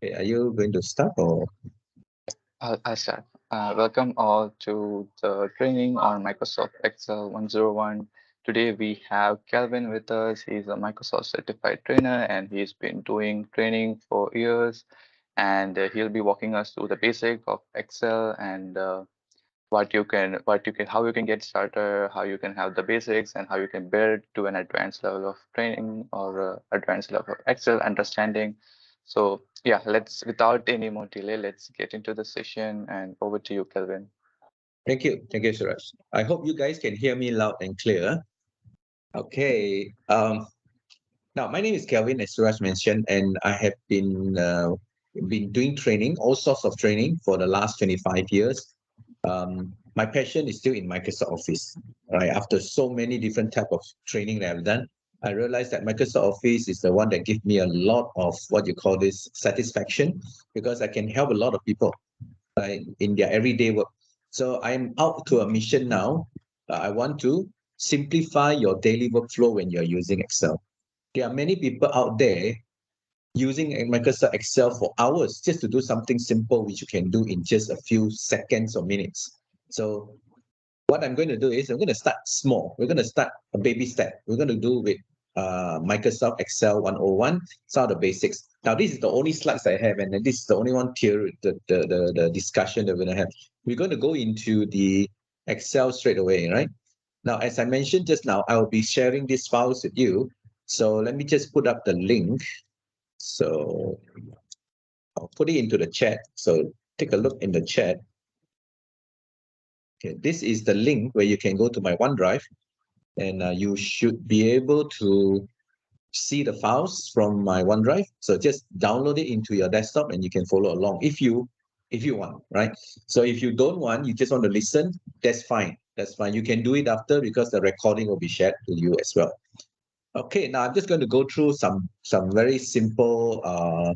Okay, are you going to start or? I'll start. Welcome all to the training on Microsoft Excel 101. Today we have Kelvin with us. He's a Microsoft certified trainer and he's been doing training for years. And he'll be walking us through the basic of Excel and how you can get started, how you can have the basics, and how you can build to an advanced level of training or advanced level of Excel understanding. So yeah, let's without any more delay, let's get into the session and over to you, Kelvin. Thank you, Suraj. I hope you guys can hear me loud and clear. Okay. Now my name is Kelvin, as Suraj mentioned, and I have been doing training, all sorts of training for the last 25 years. My passion is still in Microsoft Office. Right. After so many different type of training that I've done, I realized that Microsoft Office is the one that gives me a lot of what you call this satisfaction because I can help a lot of people in their everyday work. So I'm out to a mission now. I want to simplify your daily workflow when you're using Excel. There are many people out there using Microsoft Excel for hours just to do something simple, which you can do in just a few seconds or minutes. So what I'm going to do is I'm going to start small. We're going to start a baby step. We're going to do with Microsoft Excel 101, some of the basics. Now, this is the only slides I have, and this is the only one theory, the discussion that we're going to have. We're going to go into the Excel straight away, right? Now, as I mentioned just now, I will be sharing these files with you. So let me just put up the link. So I'll put it into the chat. So take a look in the chat. Okay, this is the link where you can go to my OneDrive and you should be able to see the files from my OneDrive. So just download it into your desktop and you can follow along if you want, right? So if you don't want, you just want to listen, that's fine. That's fine. You can do it after because the recording will be shared to you as well. Okay, now I'm just going to go through some very simple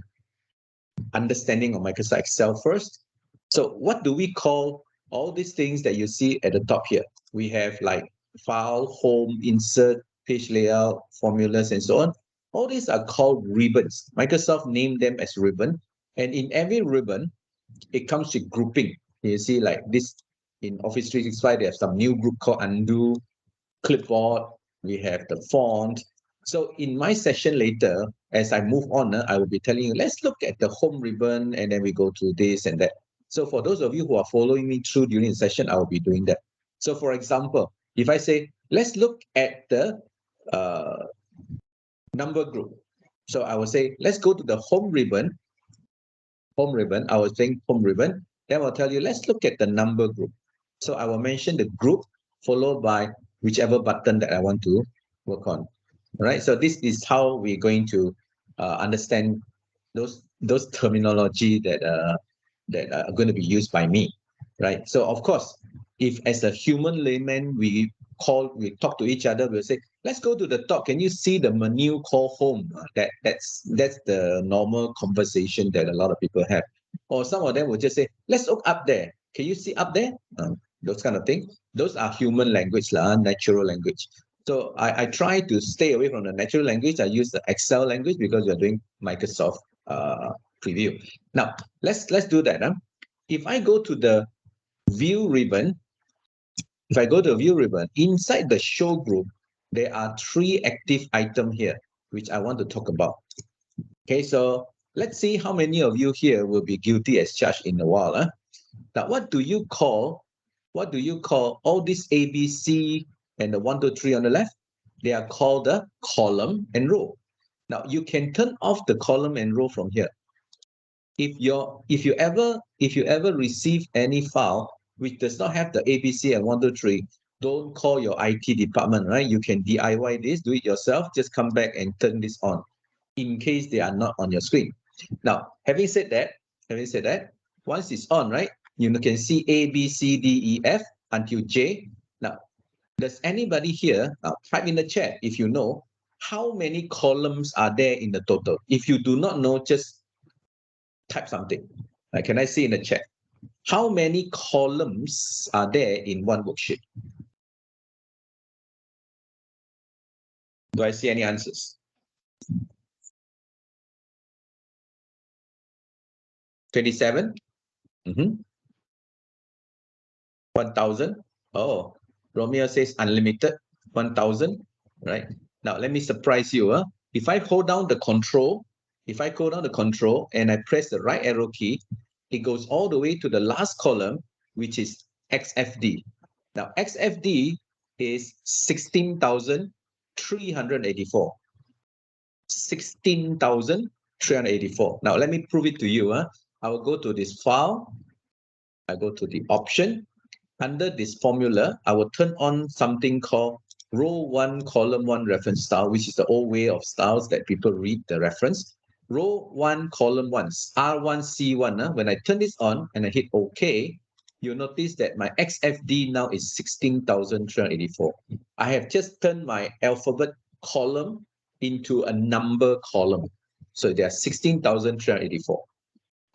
understanding of Microsoft Excel first. So what do we call all these things that you see at the top here? We have like file, home, insert, page layout, formulas, and so on. All these are called ribbons. Microsoft named them as ribbon. And in every ribbon, it comes with grouping. You see like this in Office 365, they have some new group called undo, clipboard, we have the font. So in my session later, as I move on, I will be telling you, let's look at the home ribbon and then we go through this and that. So for those of you who are following me through during the session, I will be doing that. So for example, if I say, let's look at the uh, number group. So I will say, let's go to the home ribbon. I was saying home ribbon. Then I'll tell you, let's look at the number group. So I will mention the group followed by whichever button that I want to work on. All right. So this is how we're going to understand those terminology that are going to be used by me. Right. So of course, if as a human layman we talk to each other, we'll say, let's go to the top. Can you see the menu called home? That's the normal conversation that a lot of people have. Or some of them will just say, let's look up there. Can you see up there? Those kind of things. Those are human language, natural language. So I try to stay away from the natural language. I use the Excel language because we're doing Microsoft preview. Now let's do that. If I go to the view ribbon, if I go to view ribbon, inside the show group, there are three active items here, which I want to talk about. Okay, so let's see how many of you here will be guilty as charged in a while. Now, what do you call all these A, B, C, and the 1, 2, 3 on the left? They are called the column and row. Now, you can turn off the column and row from here. If you ever receive any file which does not have the ABC and 1, 2, 3, don't call your IT department, right? You can DIY this, do it yourself. Just come back and turn this on in case they are not on your screen. Now, having said that, once it's on, right, you can see A, B, C, D, E, F until J. Now, does anybody here type in the chat if you know how many columns are there in the total? If you do not know, just type something. Can I see in the chat? How many columns are there in one worksheet? Do I see any answers? 27? 1,000? Oh, Romeo says unlimited, 1,000, right? Now, let me surprise you. If I hold down the control, and I press the right arrow key, it goes all the way to the last column, which is XFD. Now, XFD is 16,384. 16,384. Now, let me prove it to you. I will go to this file. I go to the option. Under this formula, I will turn on something called row 1, column 1 reference style, which is the old way of styles that people read the reference. Row 1, column 1, R1, C1. When I turn this on and I hit OK, you'll notice that my XFD now is 16,384. I have just turned my alphabet column into a number column. So there are 16,384.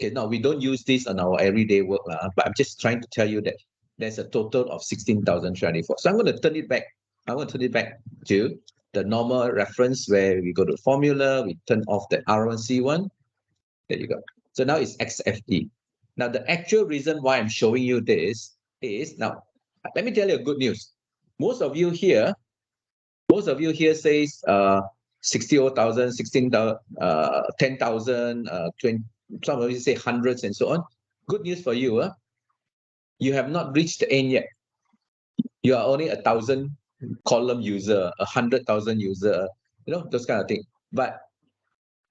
Okay, now we don't use this on our everyday work, but I'm just trying to tell you that there's a total of 16,034. So I'm going to turn it back. I want to turn it back to the normal reference where we go to formula, we turn off the R1C1. There you go. So now it's XFD. Now, the actual reason why I'm showing you this is, now, let me tell you good news. Most of you here says 60,000, 16,000, 10,000, 20, some of you say hundreds and so on. Good news for you. You have not reached the end yet. You are only 1,000 column user, 100,000 user, those kind of thing. But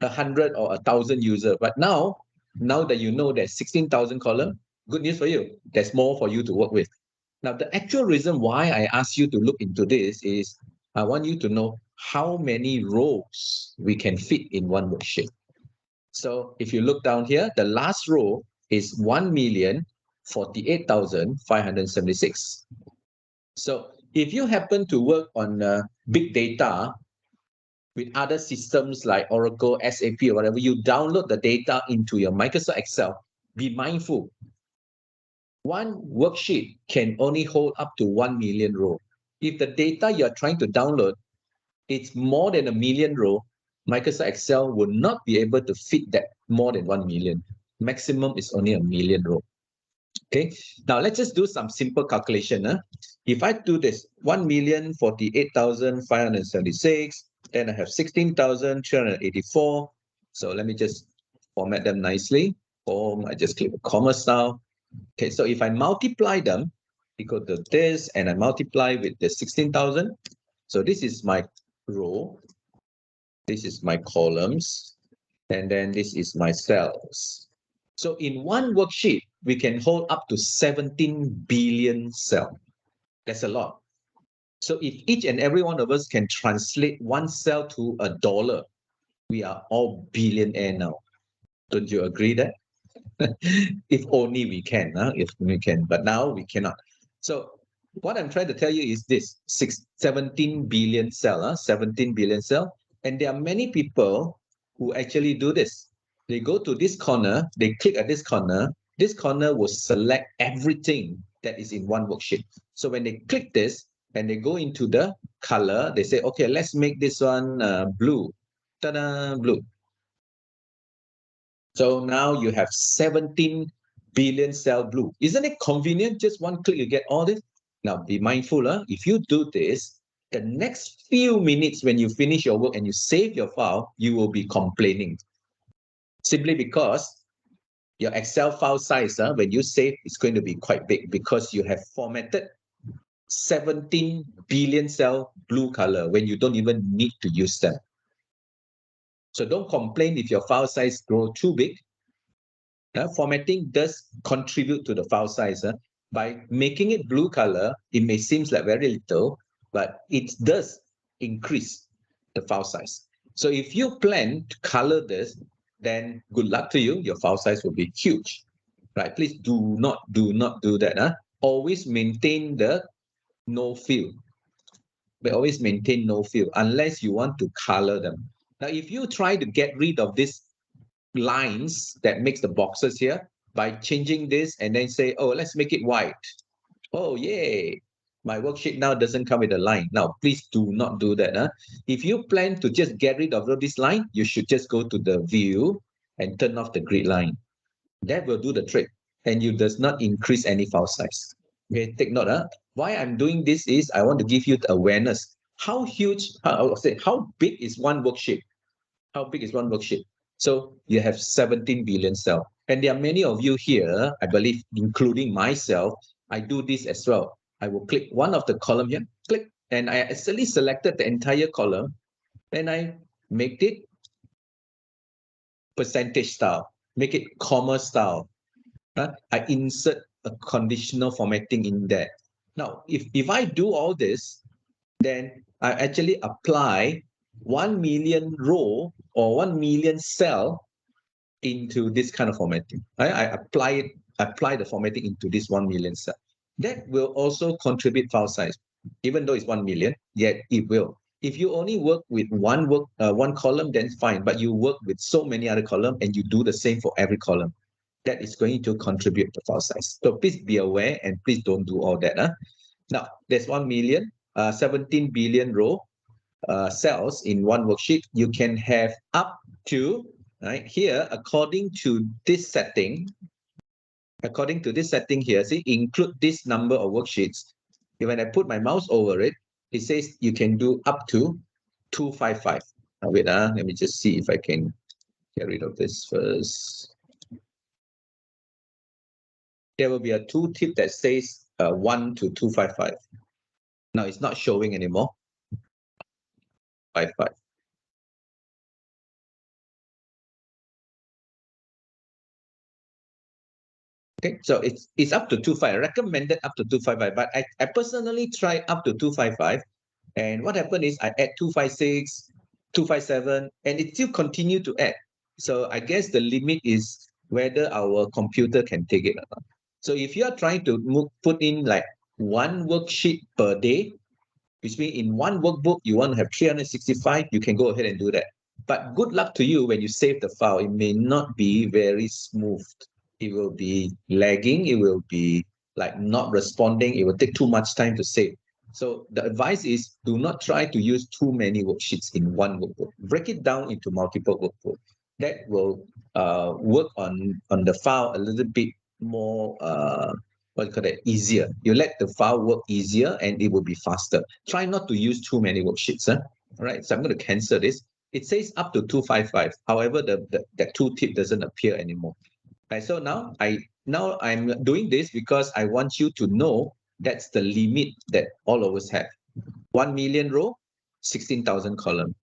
100 or 1,000 user. But now that you know there's 16,000 column, good news for you. There's more for you to work with. Now, the actual reason why I asked you to look into this is I want you to know how many rows we can fit in one worksheet. So if you look down here, the last row is 1,048,576. So if you happen to work on big data with other systems like Oracle, SAP, or whatever, you download the data into your Microsoft Excel. Be mindful. One worksheet can only hold up to 1 million row. If the data you're trying to download, it's more than 1 million row, Microsoft Excel will not be able to fit that more than 1 million. Maximum is only 1 million row. Okay, now let's just do some simple calculation. If I do this, 1,048,576, then I have 16,384. So let me just format them nicely. I just click the comma style. Okay, so if I multiply them, equal to this, and I multiply with the 16,000. So this is my row. This is my columns. And then this is my cells. So in one worksheet, we can hold up to 17 billion cells. That's a lot. So if each and every one of us can translate one cell to $1, we are all billionaire now. Don't you agree that? If only we can, if we can, but now we cannot. So what I'm trying to tell you is this: 17 billion cell, 17 billion cell, and there are many people who actually do this. They go to this corner, they click at this corner will select everything that is in one worksheet. So when they click this and they go into the color, they say, okay, let's make this one blue. Ta-da, blue. So now you have 17 billion cell blue. Isn't it convenient? Just one click, you get all this. Now be mindful, if you do this, the next few minutes when you finish your work and you save your file, you will be complaining. Simply because your Excel file size, when you save, it's going to be quite big because you have formatted 17 billion cell blue color when you don't even need to use them. So don't complain if your file size grows too big. Formatting does contribute to the file size. By making it blue color, it may seem like very little, but it does increase the file size. So if you plan to color this, then good luck to you. Your file size will be huge, right? Please do not do that. Always maintain the no fill. But always maintain no fill unless you want to color them. Now, if you try to get rid of this lines that makes the boxes here by changing this and then say, oh, let's make it white. Oh, yay. My worksheet now doesn't come with a line. Now, please do not do that. If you plan to just get rid of this line, you should just go to the view and turn off the grid line. That will do the trick, and you does not increase any file size. Okay, take note. Why I'm doing this is I want to give you the awareness. How huge, I would say, how big is one worksheet? How big is one worksheet? So you have 17 billion cells. And there are many of you here, I believe, including myself. I do this as well. I will click one of the column here, click, and I actually selected the entire column, and I make it percentage style, make it comma style. I insert a conditional formatting in there. Now, if I do all this, then I actually apply 1 million row or 1 million cell into this kind of formatting. I apply the formatting into this 1 million cell. That will also contribute file size. Even though it's 1 million, yet it will. If you only work with one column, then fine. But you work with so many other columns and you do the same for every column, that is going to contribute to file size. So please be aware and please don't do all that. Now, there's 1 million, 17 billion row cells in one worksheet. You can have up to, right here, according to this setting here, see, include this number of worksheets. When I put my mouse over it, it says you can do up to 255. Wait, let me just see if I can get rid of this first. There will be a tooltip that says 1 to 255. Now it's not showing anymore. 55. Okay, so it's up to 255. I recommended up to 255, but I personally try up to 255. And what happened is I add 256, 257, and it still continue to add. So I guess the limit is whether our computer can take it or not. So if you are trying to put in like one worksheet per day, which means in one workbook, you want to have 365, you can go ahead and do that. But good luck to you when you save the file. It may not be very smooth. It will be lagging. It will be like not responding. It will take too much time to save. So the advice is do not try to use too many worksheets in one workbook. Break it down into multiple workbooks. That will work on the file a little bit more what you call it, easier. You let the file work easier and it will be faster. Try not to use too many worksheets. All right, so I'm going to cancel this. It says up to 255. However, that tooltip doesn't appear anymore. Right, so now I'm doing this because I want you to know that's the limit that all of us have. 1 million row, 16,000 column.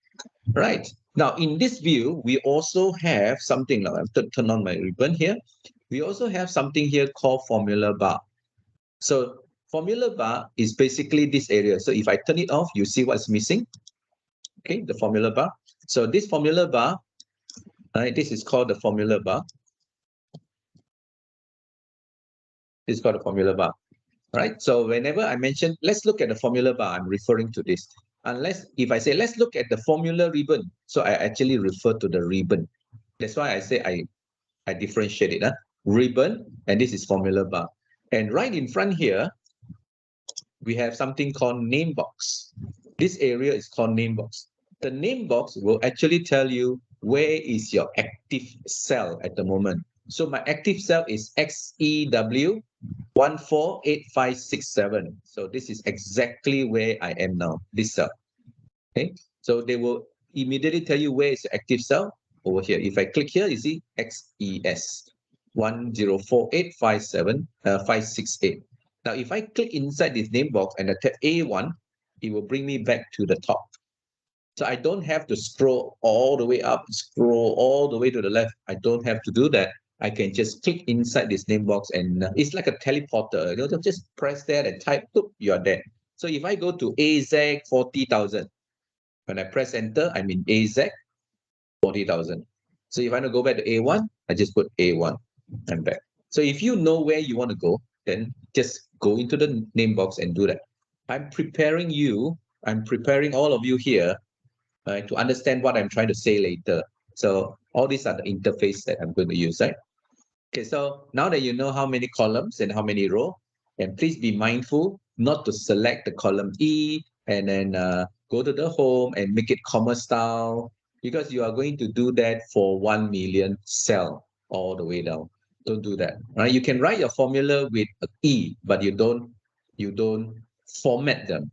Right. Now, in this view, we also have something, now I'm turn on my ribbon here. We also have something here called formula bar. So formula bar is basically this area. So if I turn it off, you see what's missing. Okay, the formula bar. So this formula bar, right, this is called the formula bar. This is called the formula bar. Right. So whenever I mention, let's look at the formula bar, I'm referring to this. Unless if I say, let's look at the formula ribbon. So I actually refer to the ribbon. That's why I say I differentiate it. Ribbon, and this is formula bar. And right in front here, we have something called name box. This area is called name box. The name box will actually tell you where is your active cell at the moment. So my active cell is XEW 148567. So this is exactly where I am now, this cell. Okay, so they will immediately tell you where is the active cell over here. If I click here, you see XES 104857568. Now, if I click inside this name box and I tap A1, it will bring me back to the top. So I don't have to scroll all the way up, scroll all the way to the left. I don't have to do that. I can just click inside this name box and it's like a teleporter. You know, just press that and type, boop, you're there. So if I go to AZ 40,000, when I press enter, I'm in AZ 40,000. So if I want to go back to A1, I just put A1. I'm back. So if you know where you want to go, then just go into the name box and do that. I'm preparing all of you here to understand what I'm trying to say later. So all these are the interface that I'm going to use, right? Okay, so now that you know how many columns and how many rows, and please be mindful not to select the column E and then go to the home and make it comma style, because you are going to do that for 1 million cell all the way down. Don't do that, right? You can write your formula with an E, but you don't format them,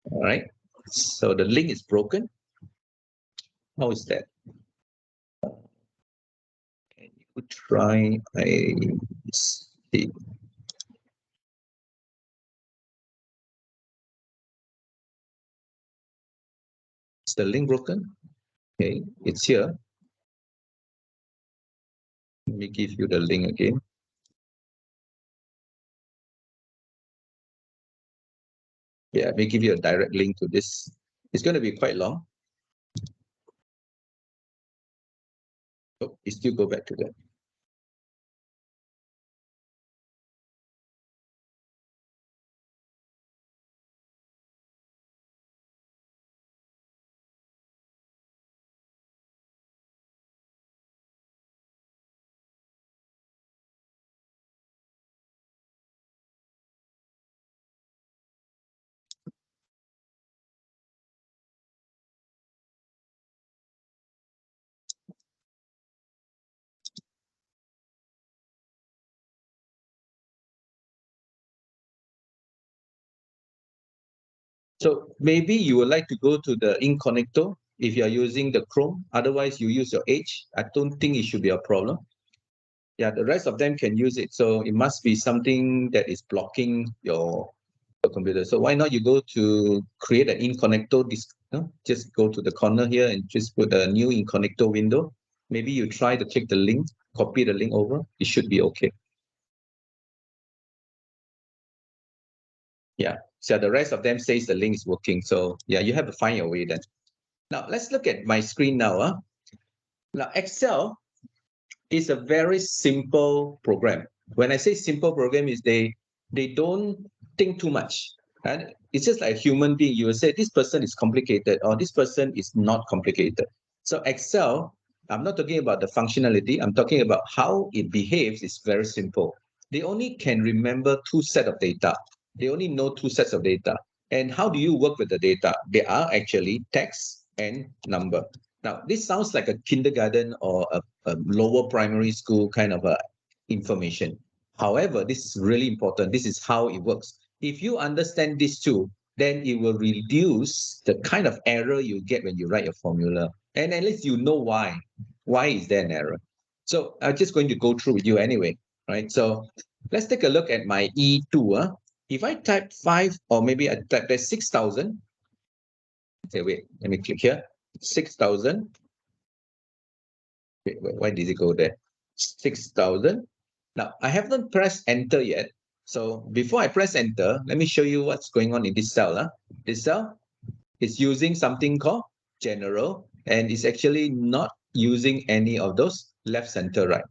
all right? So the link is broken. How is that? Can you try? I see. Is the link broken? Okay, it's here. Let me give you the link again. Yeah, let me give you a direct link to this. It's going to be quite long. Oh, you still go back to that. So maybe you would like to go to the incognito if you are using the Chrome. Otherwise, you use your Edge. I don't think it should be a problem. Yeah, the rest of them can use it. So it must be something that is blocking your computer. So why not you go to create an incognito? Just go to the corner here and just put a new incognito window. Maybe you try to click the link, copy the link over. It should be okay. Yeah. So the rest of them says the link is working. So yeah, you have to find your way then. Now let's look at my screen now. Now Excel is a very simple program. When I say simple program, is they don't think too much. And it's just like a human being. You will say this person is complicated or this person is not complicated. So Excel, I'm not talking about the functionality. I'm talking about how it behaves. It's very simple. They only can remember two sets of data. They only know two sets of data. And how do you work with the data? They are actually text and number. Now, this sounds like a kindergarten or a lower primary school kind of information. However, this is really important. This is how it works. If you understand this too, then it will reduce the kind of error you get when you write your formula. And at least you know why. Why is there an error? So I'm just going to go through with you anyway, right? So let's take a look at my E2. If I type 5 or maybe I type that 6,000, okay, wait, let me click here. 6,000. Why did it go there? 6,000. Now, I haven't pressed enter yet. So before I press enter, let me show you what's going on in this cell. This cell is using something called general, and it's actually not using any of those left, center, right.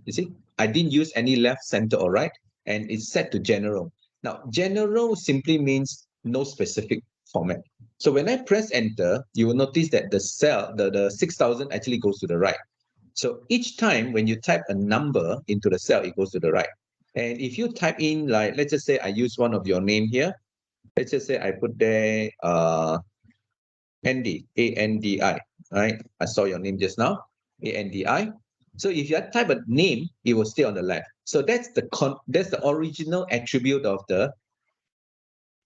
You see, I didn't use any left, center, or right, and it's set to general. Now, general simply means no specific format. So when I press enter, you will notice that the cell, the 6,000 actually goes to the right. So each time when you type a number into the cell, it goes to the right. And if you type in, like, let's just say I use one of your name here. Let's just say I put there Andy, A-N-D-I, right? I saw your name just now, A-N-D-I. So if you type a name, it will stay on the left. So that's the original attribute of the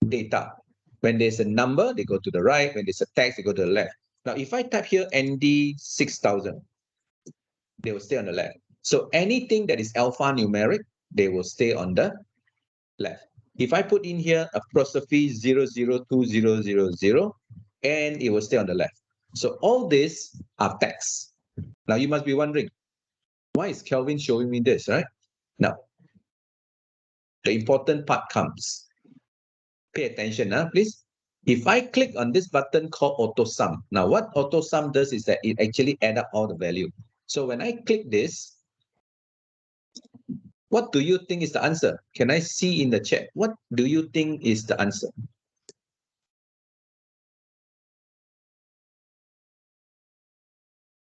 data. When there's a number, they go to the right. When there's a text, they go to the left. Now, if I type here Andy 6,000, they will stay on the left. So anything that is alphanumeric, they will stay on the left. If I put in here apostrophe 002000, and it will stay on the left. So all these are text. Now you must be wondering, why is Kelvin showing me this, right? Now, the important part comes. Pay attention, please. If I click on this button called auto sum, now what auto sum does is that it actually adds up all the value. So when I click this, what do you think is the answer? Can I see in the chat? What do you think is the answer?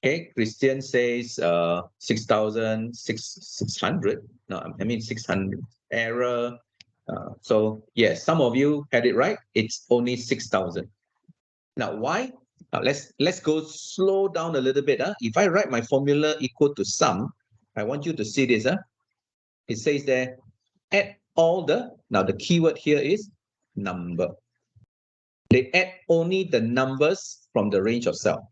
Okay, Christian says 6,600. No, I mean 600. Error. So yes, some of you had it right. It's only 6,000. Now, why? Now, let's go slow down a little bit. If I write my formula equal to sum, I want you to see this. It says there, add all the, now the keyword here is number. They add only the numbers from the range of cell.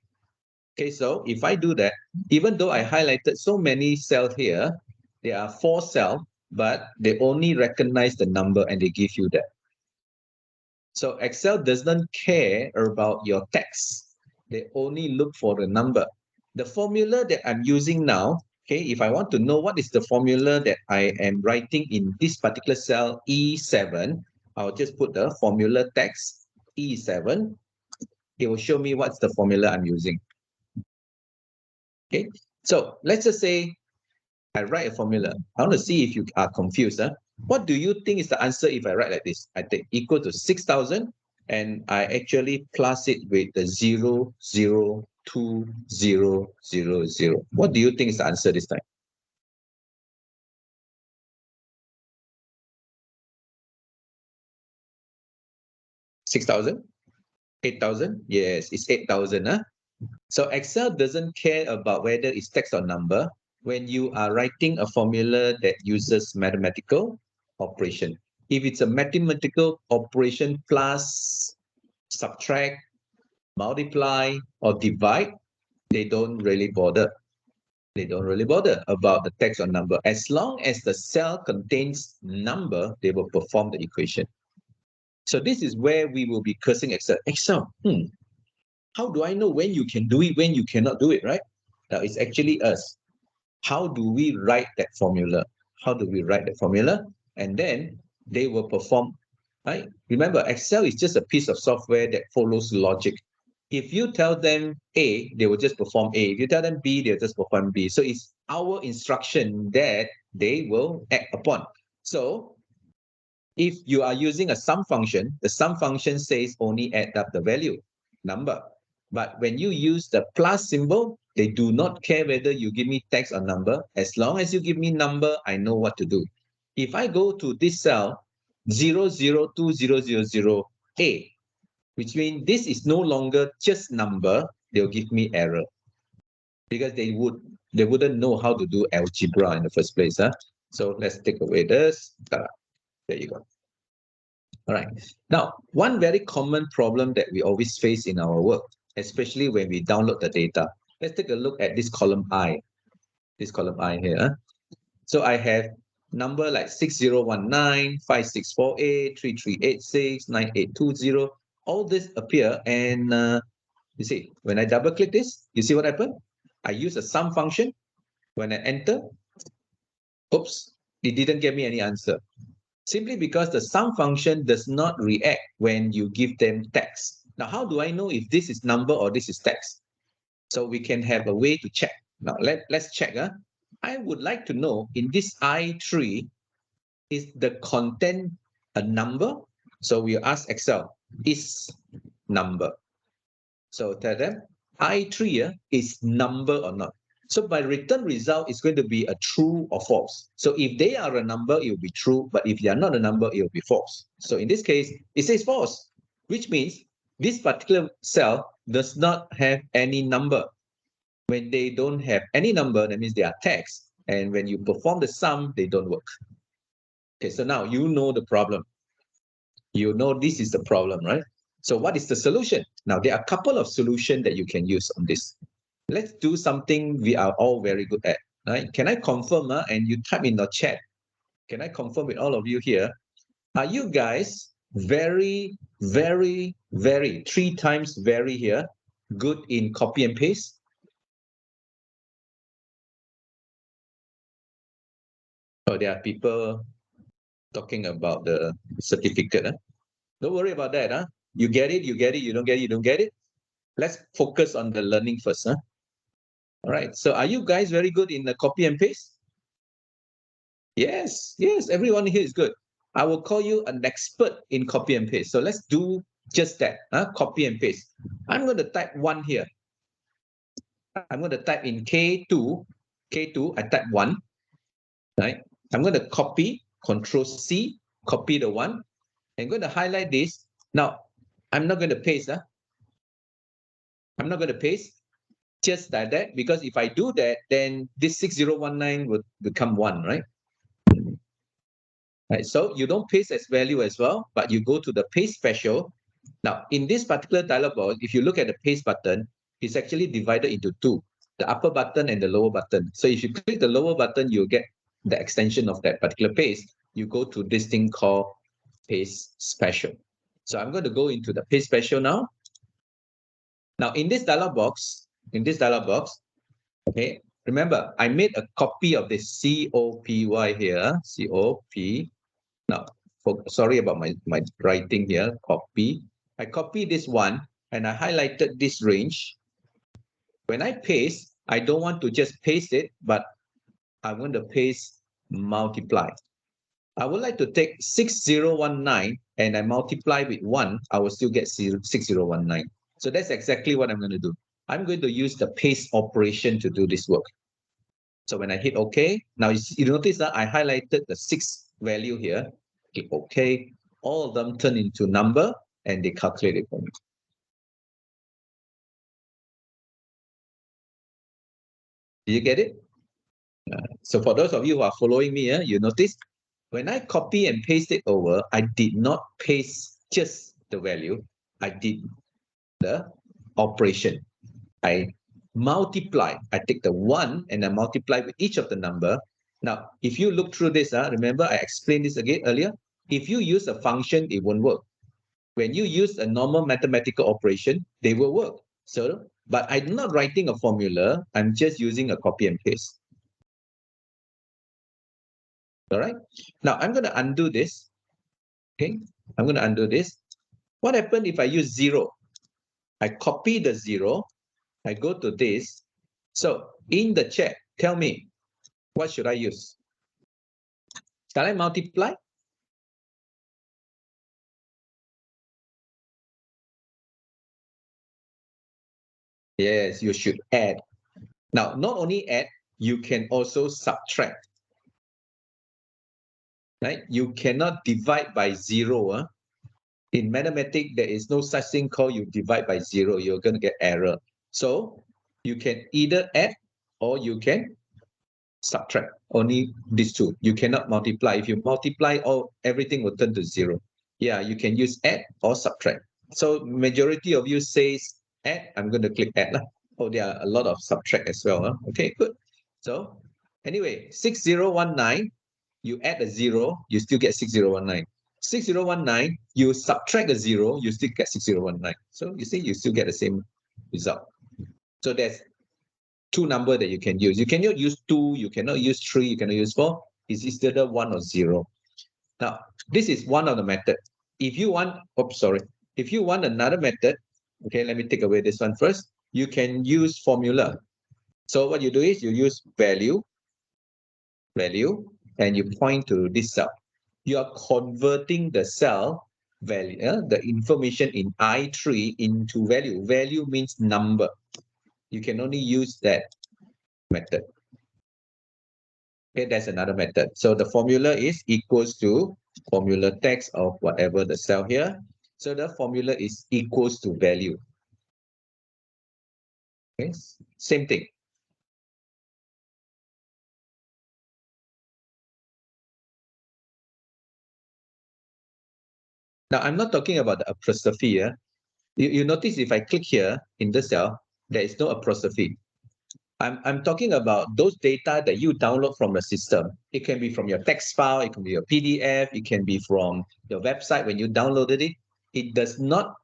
Okay, so if I do that, even though I highlighted so many cells here, there are 4 cells, but they only recognize the number and they give you that. So Excel doesn't care about your text. They only look for the number. The formula that I'm using now, okay, if I want to know what is the formula that I am writing in this particular cell E7, I'll just put the formula text E7. It will show me what's the formula I'm using. Okay, so let's just say I write a formula. I want to see if you are confused. What do you think is the answer if I write like this? I take equal to 6,000 and I actually plus it with the 0, 0, 2, 0, 0, 0. What do you think is the answer this time? $6,000? 8,000? Yes, it's 8,000. Huh? So Excel doesn't care about whether it's text or number when you are writing a formula that uses mathematical operation. If it's a mathematical operation plus subtract, multiply, or divide, they don't really bother. They don't really bother about the text or number. As long as the cell contains number, they will perform the equation. So this is where we will be cursing Excel. Excel, how do I know when you can do it, when you cannot do it, right? Now, it's actually us. How do we write that formula? How do we write that formula? And then they will perform, right? Remember, Excel is just a piece of software that follows logic. If you tell them A, they will just perform A. If you tell them B, they'll just perform B. So it's our instruction that they will act upon. So if you are using a sum function, the sum function says only add up the value, number. But when you use the plus symbol, they do not care whether you give me text or number. As long as you give me number, I know what to do. If I go to this cell, 002000A, which means this is no longer just number, they'll give me error. Because they wouldn't know how to do algebra in the first place. Huh? So let's take away this. There you go. All right. Now, one very common problem that we always face in our work, especially when we download the data. Let's take a look at this column I. This column I here. So I have number like 6019, 5648, 3386, 9820. All this appear and you see, when I double click this, you see what happened? I use a sum function. When I enter, oops, it didn't give me any answer. Simply because the sum function does not react when you give them text. Now, how do I know if this is number or this is text? So we can have a way to check. Now, let's check. I would like to know in this I3, is the content a number? So we ask Excel, is number. So tell them, I3 is number or not. So by return result, it's going to be a true or false. So if they are a number, it will be true. But if they are not a number, it will be false. So in this case, it says false, which means this particular cell does not have any number. When they don't have any number, that means they are text. And when you perform the sum, they don't work. Okay, so now you know the problem. You know this is the problem, right? So what is the solution? Now, there are a couple of solutions that you can use on this. Let's do something we are all very good at, right? Can I confirm, and you type in the chat, can I confirm with all of you here? Are you guys very, very, very, 3 times very here, good in copy and paste? Oh, there are people talking about the certificate. Don't worry about that. You get it, you get it, you don't get it, you don't get it. Let's focus on the learning first. All right. So are you guys very good in the copy and paste? Yes, yes, everyone here is good. I will call you an expert in copy and paste. So let's do just that, copy and paste. I'm going to type 1 here. I'm going to type in K2, I type 1, right? I'm going to copy, Control C, copy the 1. I'm going to highlight this. Now, I'm not going to paste. I'm not going to paste. Just like that, because if I do that, then this 6019 would become 1, right? Right? So you don't paste as value as well, but you go to the paste special. Now, in this particular dialog box, if you look at the paste button, it's actually divided into two, the upper button and the lower button. So if you click the lower button, you'll get the extension of that particular paste. You go to this thing called paste special. So I'm going to go into the paste special now. Now, in this dialog box, okay, remember, I made a copy of this COPY here, COP. Now, sorry about my writing here, copy. I copy this one and I highlighted this range. When I paste, I don't want to just paste it, but I want to paste multiply. I would like to take 6019 and I multiply with 1, I will still get 6019. So that's exactly what I'm going to do. I'm going to use the paste operation to do this work. So when I hit OK, now you notice that I highlighted the 6 value here. Click OK. All of them turn into number and they calculate it for me. Do you get it? So for those of you who are following me, you notice when I copy and paste it over, I did not paste just the value. I did the operation. I multiply. I take the 1 and I multiply with each of the number. Now, if you look through this, remember I explained this again earlier. If you use a function, it won't work. When you use a normal mathematical operation, they will work. So, but I'm not writing a formula. I'm just using a copy and paste. All right. Now I'm going to undo this. Okay. I'm going to undo this. What happened if I use 0? I copy the 0. I go to this. So in the chat, tell me, what should I use? Shall I multiply? Yes, you should add. Now, not only add, you can also subtract. Right? You cannot divide by 0. In mathematics, there is no such thing called you divide by 0. You're going to get error. So you can either add or you can subtract. Only these two. You cannot multiply. If you multiply, everything will turn to 0. Yeah, you can use add or subtract. So majority of you says add. I'm going to click add. Oh, there are a lot of subtract as well. Okay, good. So anyway, 6019, you add a 0, you still get 6019. 6019, you subtract a 0, you still get 6019. So you see, you still get the same result. So there's two numbers that you can use. You cannot use 2, you cannot use 3, you cannot use 4. It's either 1 or 0. Now, this is one of the methods. If you want, if you want another method, okay, let me take away this one first. You can use formula. So what you do is you use value, and you point to this cell. You are converting the cell value, the information in I3 into value. Value means number. You can only use that method. Okay, that's another method. So the formula is equals to formula text of whatever the cell here. So the formula is equals to value. Okay, same thing. Now, I'm not talking about the apostrophe here. You notice if I click here in the cell, there is no apostrophe. I'm talking about those data that you download from the system. It can be from your text file, it can be your PDF, it can be from your website when you downloaded it. It does not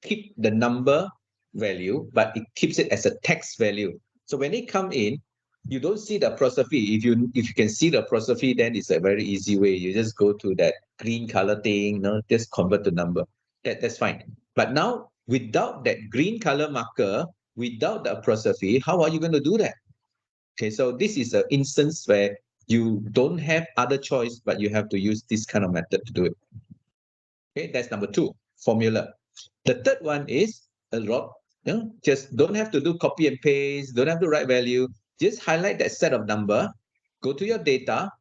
keep the number value, but it keeps it as a text value. So when it come in, you don't see the apostrophe. If you can see the apostrophe, then it's a very easy way. You just go to that green color thing, just convert the number. That's fine. But now, without that green color marker, without the apostrophe, how are you going to do that? Okay, so this is an instance where you don't have other choice, but you have to use this kind of method to do it. Okay, that's number 2, formula. The third one is a lot. Just don't have to do copy and paste, don't have to write value. Just highlight that set of number, go to your data,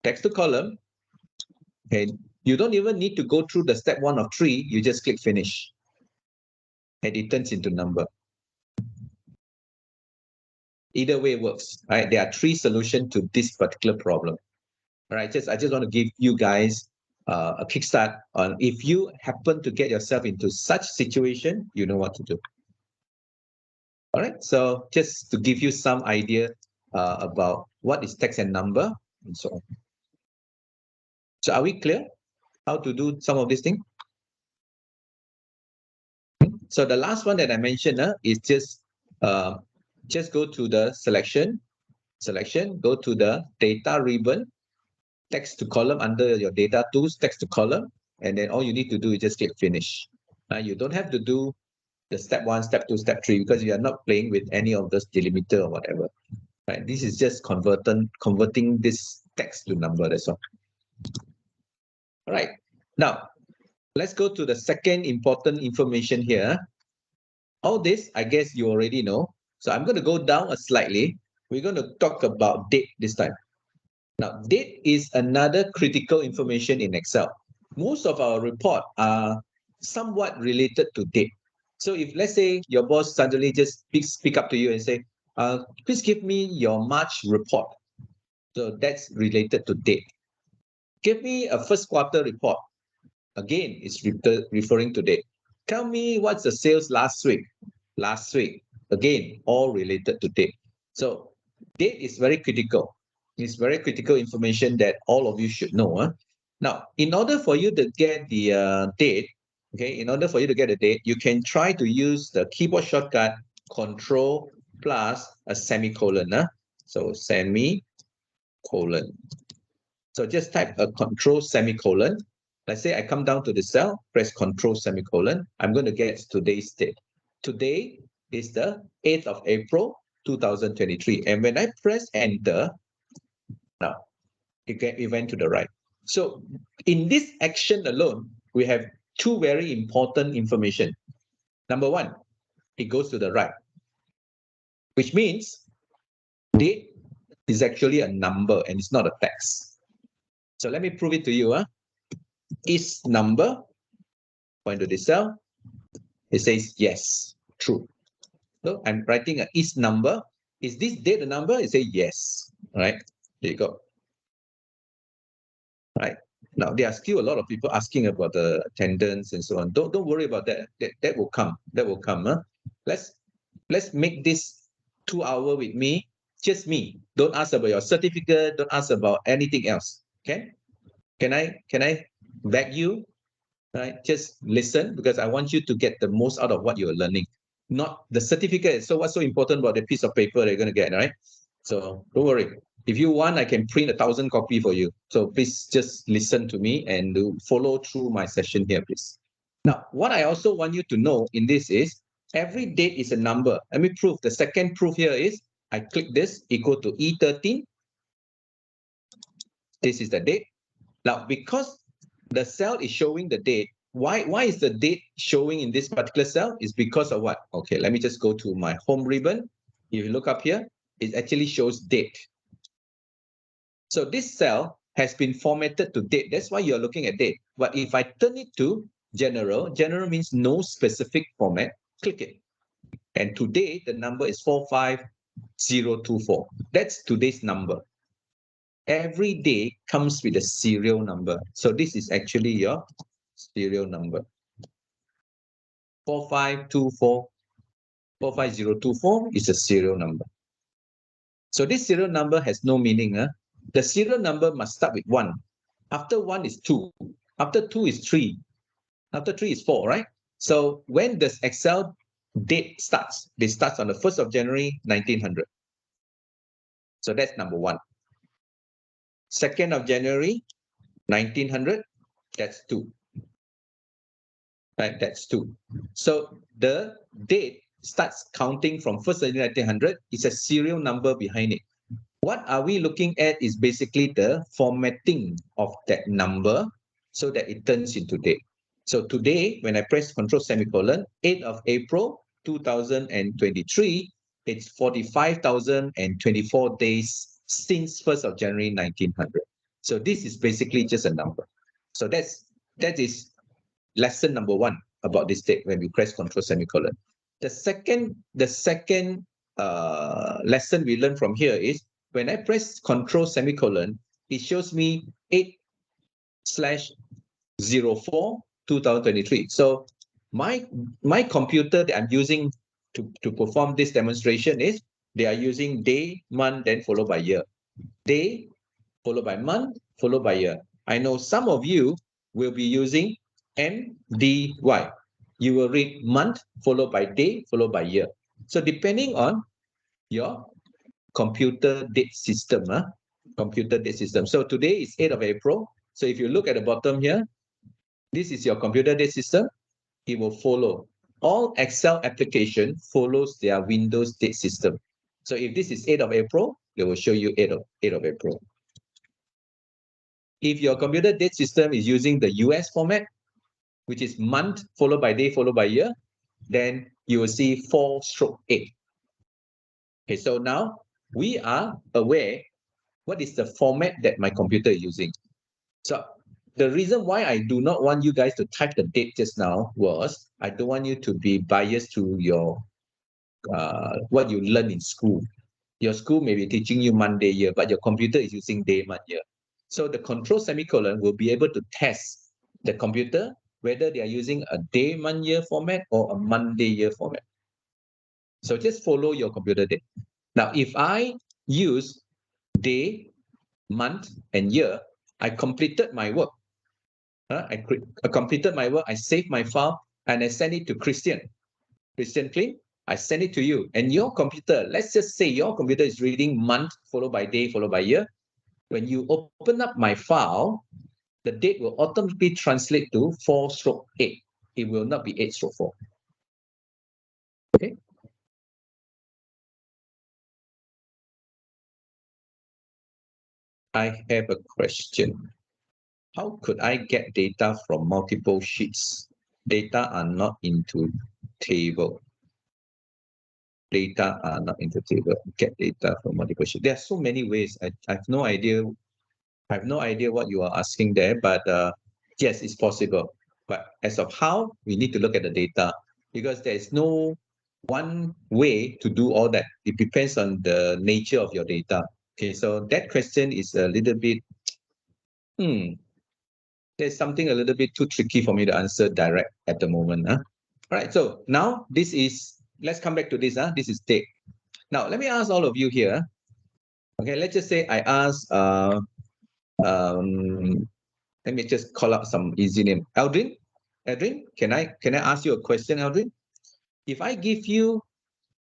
text to column, and you don't even need to go through the step 1 of 3. You just click finish, and it turns into number. Either way works. Right? There are 3 solutions to this particular problem. All right, I just want to give you guys a kickstart on if you happen to get yourself into such situation, you know what to do. All right, so just to give you some idea about what is text and number and so on. So are we clear how to do some of these things? So the last one that I mentioned is just go to the selection, go to the data ribbon, text to column under your data tools, text to column, and then all you need to do is just click finish. You don't have to do the step 1, step 2, step 3 because you are not playing with any of this delimiter or whatever. Right? This is just converting this text to number. That's all. All right. Now, let's go to the second important information here. All this, I guess you already know. So I'm going to go down slightly. We're going to talk about date this time. Now, date is another critical information in Excel. Most of our report are somewhat related to date. So if let's say your boss suddenly just speak up to you and say, please give me your March report. So that's related to date. Give me a first quarter report. Again, it's referring to date. Tell me what's the sales last week. Last week, again, all related to date. So date is very critical. It's very critical information that all of you should know. Now, in order for you to get the date, okay, in order for you to get a date, you can try to use the keyboard shortcut Control plus a semicolon. So semicolon. So just type a Control semicolon. Let's say I come down to the cell, press Control semicolon. I'm going to get today's date. Today is the 8th of April, 2023. And when I press enter, now it went to the right. So in this action alone, we have two very important information. Number one, it goes to the right, which means date is actually a number and it's not a text. So let me prove it to you. Is number, point to this cell, it says yes, true. So I'm writing a is number. Is this date a number? It says yes. All right, there you go. Right. Now there are still a lot of people asking about the attendance and so on. Don't worry about that. That will come. That will come. Let's make this 2 hour with me, just me. Don't ask about your certificate. Don't ask about anything else. Okay? Can I beg you? Right? Just listen because I want you to get the most out of what you're learning, not the certificate. So what's so important about the piece of paper that you're going to get, right? So don't worry. If you want, I can print 1,000 copies for you. So please just listen to me and follow through my session here, please. Now, what I also want you to know in this is every date is a number. Let me prove. The second proof here is I click this equal to E13. This is the date. Now, because the cell is showing the date, why is the date showing in this particular cell? Is because of what? Okay, let me just go to my home ribbon. If you look up here, it actually shows date. So this cell has been formatted to date. That's why you're looking at date. But if I turn it to general means no specific format, click it. And today, the number is 45024. That's today's number. Every day comes with a serial number. So this is actually your serial number. 45024 is a serial number. So this serial number has no meaning. The serial number must start with 1. After 1 is 2. After 2 is 3. After 3 is 4, right? So when does Excel date starts? It starts on the 1st of January, 1900. So that's number 1. 2nd of January, 1900, that's 2. Right, that's 2. So the date starts counting from 1st of January 1900. It's a serial number behind it. What are we looking at is basically the formatting of that number so that it turns into date. So today, when I press Control semicolon, 8th of April, 2023, it's 45,024 days since 1st of January 1900. So this is basically just a number. So that is lesson number 1 about this date when we press Control semicolon. The second lesson we learn from here is when I press Control semicolon, it shows me 8/04/2023. So my computer that I'm using to perform this demonstration is they are using day, month, then followed by year. Day, followed by month, followed by year. I know some of you will be using MDY. You will read month, followed by day, followed by year. So depending on your computer date system, computer date system. So today is 8th of April. So if you look at the bottom here, this is your computer date system. It will follow. All Excel application follows their Windows date system. So if this is 8th of April, they will show you 8th of April. If your computer date system is using the US format, which is month followed by day followed by year, then you will see 4/8. Okay, so now we are aware what is the format that my computer is using. So the reason why I do not want you guys to type the date just now was I don't want you to be biased to your what you learn in school. Your school may be teaching you Monday year, but your computer is using day, month, year. So the control semicolon will be able to test the computer whether they are using a day, month, year format or a Monday year format. So just follow your computer date. Now, if I use day, month, and year, I completed my work. I completed my work, I saved my file, and I send it to Christian. Christian Clean, I send it to you. And your computer, let's just say your computer is reading month, followed by day, followed by year. When you open up my file, the date will automatically translate to 4/8. It will not be 8/4. Okay. I have a question. How could I get data from multiple sheets? Data are not into table. Data are not into table. Get data from multiple sheets. There are so many ways. I have no idea. I have no idea what you are asking there, but yes, it's possible. But as of how, we need to look at the data because there is no one way to do all that. It depends on the nature of your data. Okay, so that question is a little bit, there's something a little bit too tricky for me to answer direct at the moment. All right, so now this is, let's come back to this. This is date. Now, let me ask all of you here. Okay, let's just say I ask, let me just call out some easy name. Aldrin, can I ask you a question, Aldrin? If I give you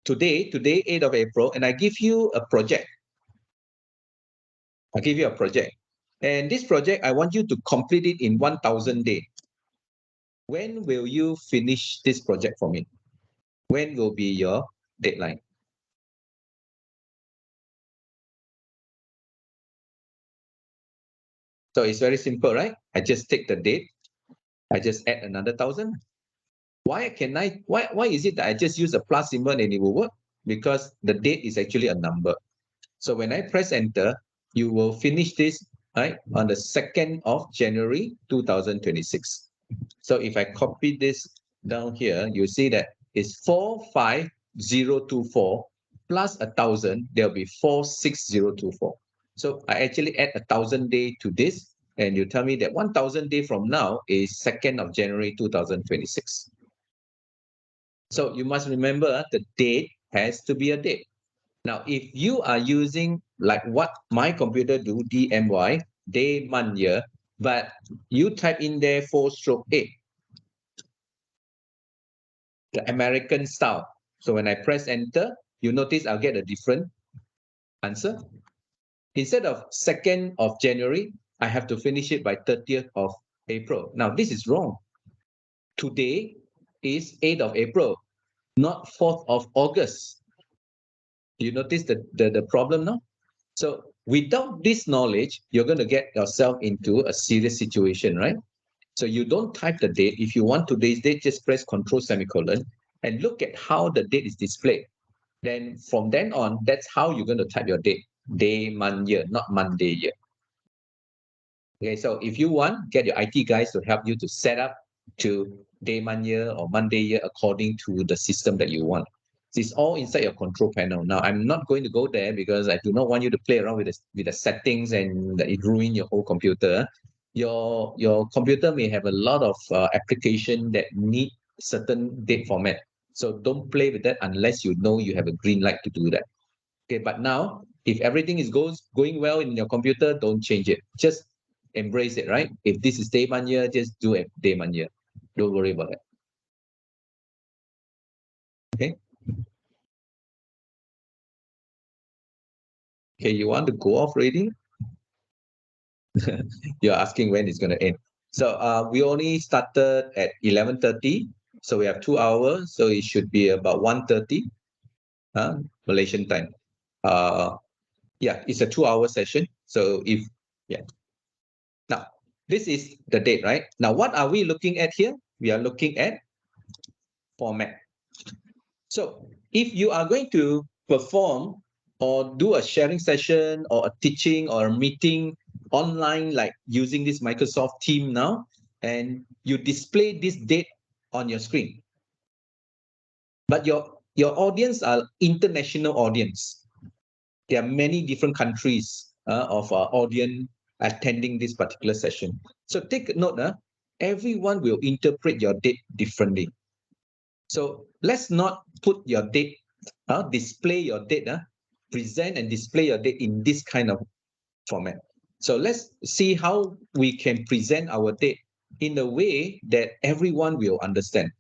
today, 8th of April, and I give you a project, I give you a project, and this project, I want you to complete it in 1,000 days. When will you finish this project for me? When will be your deadline? So it's very simple, right? I just take the date. I just add another 1,000. Why is it that I just use a plus symbol and it will work? Because the date is actually a number. So when I press enter, you will finish this right on the 2nd of January 2026. So if I copy this down here, you see that it's 45024 plus 1,000, there'll be 46024. So I actually add 1,000 days to this, and you tell me that 1,000 days from now is 2nd of January 2026. So you must remember the date has to be a date. Now, if you are using like what my computer do, DMY, day, month, year, but you type in there 4/8, the American style. So when I press enter, you notice I'll get a different answer. Instead of 2nd of January, I have to finish it by 30th of April. Now, this is wrong. Today is 8th of April, not 4th of August. You notice the problem now? So without this knowledge, you're going to get yourself into a serious situation, right? So you don't type the date. If you want today's date, just press Control semicolon and look at how the date is displayed. Then from then on, that's how you're going to type your date. Day, month, year, not Monday, year. Okay, so if you want, get your IT guys to help you to set up to day, month, year or Monday, year according to the system that you want. It's all inside your control panel. Now, I'm not going to go there because I do not want you to play around with the settings and it ruin your whole computer. Your computer may have a lot of application that need certain date format. So don't play with that unless you know you have a green light to do that. Okay, but now if everything is going well in your computer, don't change it. Just embrace it, right? If this is day one year, just do it day one year. Don't worry about it. Okay. Okay, you want to go off already? You're asking when it's going to end. So we only started at 11:30. So we have 2 hours. So it should be about 1:30 Malaysian time. Yeah, it's a 2 hour session. So yeah. Now, this is the date, right? Now, what are we looking at here? We are looking at format. So if you are going to perform or do a sharing session or a teaching or a meeting online, like using this Microsoft Team now, and you display this date on your screen, but your audience are international audience. There are many different countries of audience attending this particular session. So take note, everyone will interpret your date differently. So let's not put your date, display your date, present and display your date in this kind of format. So let's see how we can present our date in a way that everyone will understand.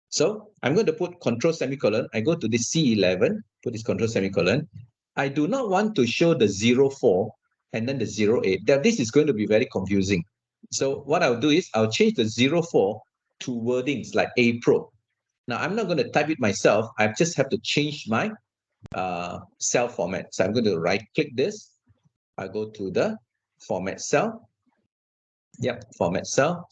So I'm going to put control semicolon. I go to this C11, put this control semicolon. I do not want to show the 04 and then the 08. Now, this is going to be very confusing. So what I'll do is I'll change the 04 to wordings like April. Now, I'm not going to type it myself. I just have to change my cell format. So I'm going to right click this. I go to the format cell. Yep, format cell.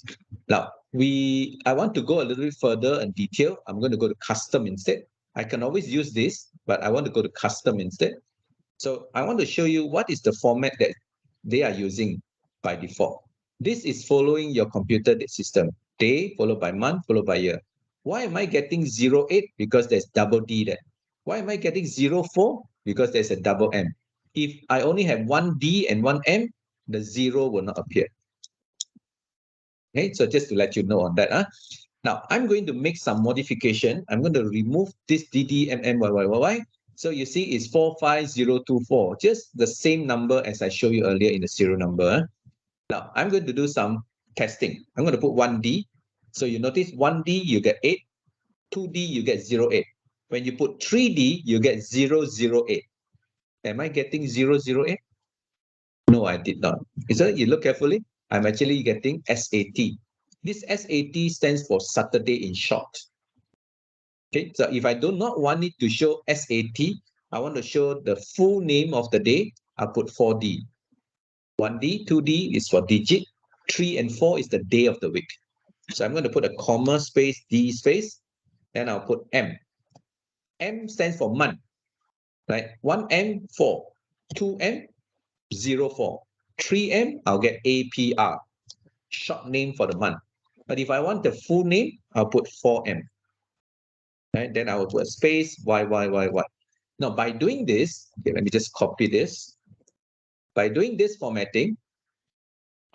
Now, I want to go a little bit further in detail. I'm going to go to custom instead. I can always use this, but I want to go to custom instead. So I want to show you what is the format that they are using by default. This is following your computer system. Day followed by month followed by year. Why am I getting 08? Because there's double D there. Why am I getting 04? Because there's a double M. If I only have one D and one M, the 0 will not appear. Okay, so just to let you know on that. Now, I'm going to make some modification. I'm going to remove this DDMMYYYY. So you see it's 45024, just the same number as I showed you earlier in the serial number. Now, I'm going to do some testing. I'm going to put 1D. So you notice 1D, you get 8. 2D, you get 08. When you put 3D, you get 008. Am I getting 008? No, I did not. So you look carefully, I'm actually getting SAT. This SAT stands for Saturday in short. Okay, so if I do not want it to show SAT, I want to show the full name of the day, I'll put 4D. 1D, 2D is for digit, 3 and 4 is the day of the week. So I'm going to put a comma space, D space, and I'll put M. M stands for month, right? 1M, 4, 2M, 04, 3M, I'll get APR, short name for the month. But if I want the full name, I'll put 4M. Right? Then I will put a space, Y. Now, by doing this, okay, let me just copy this. By doing this formatting,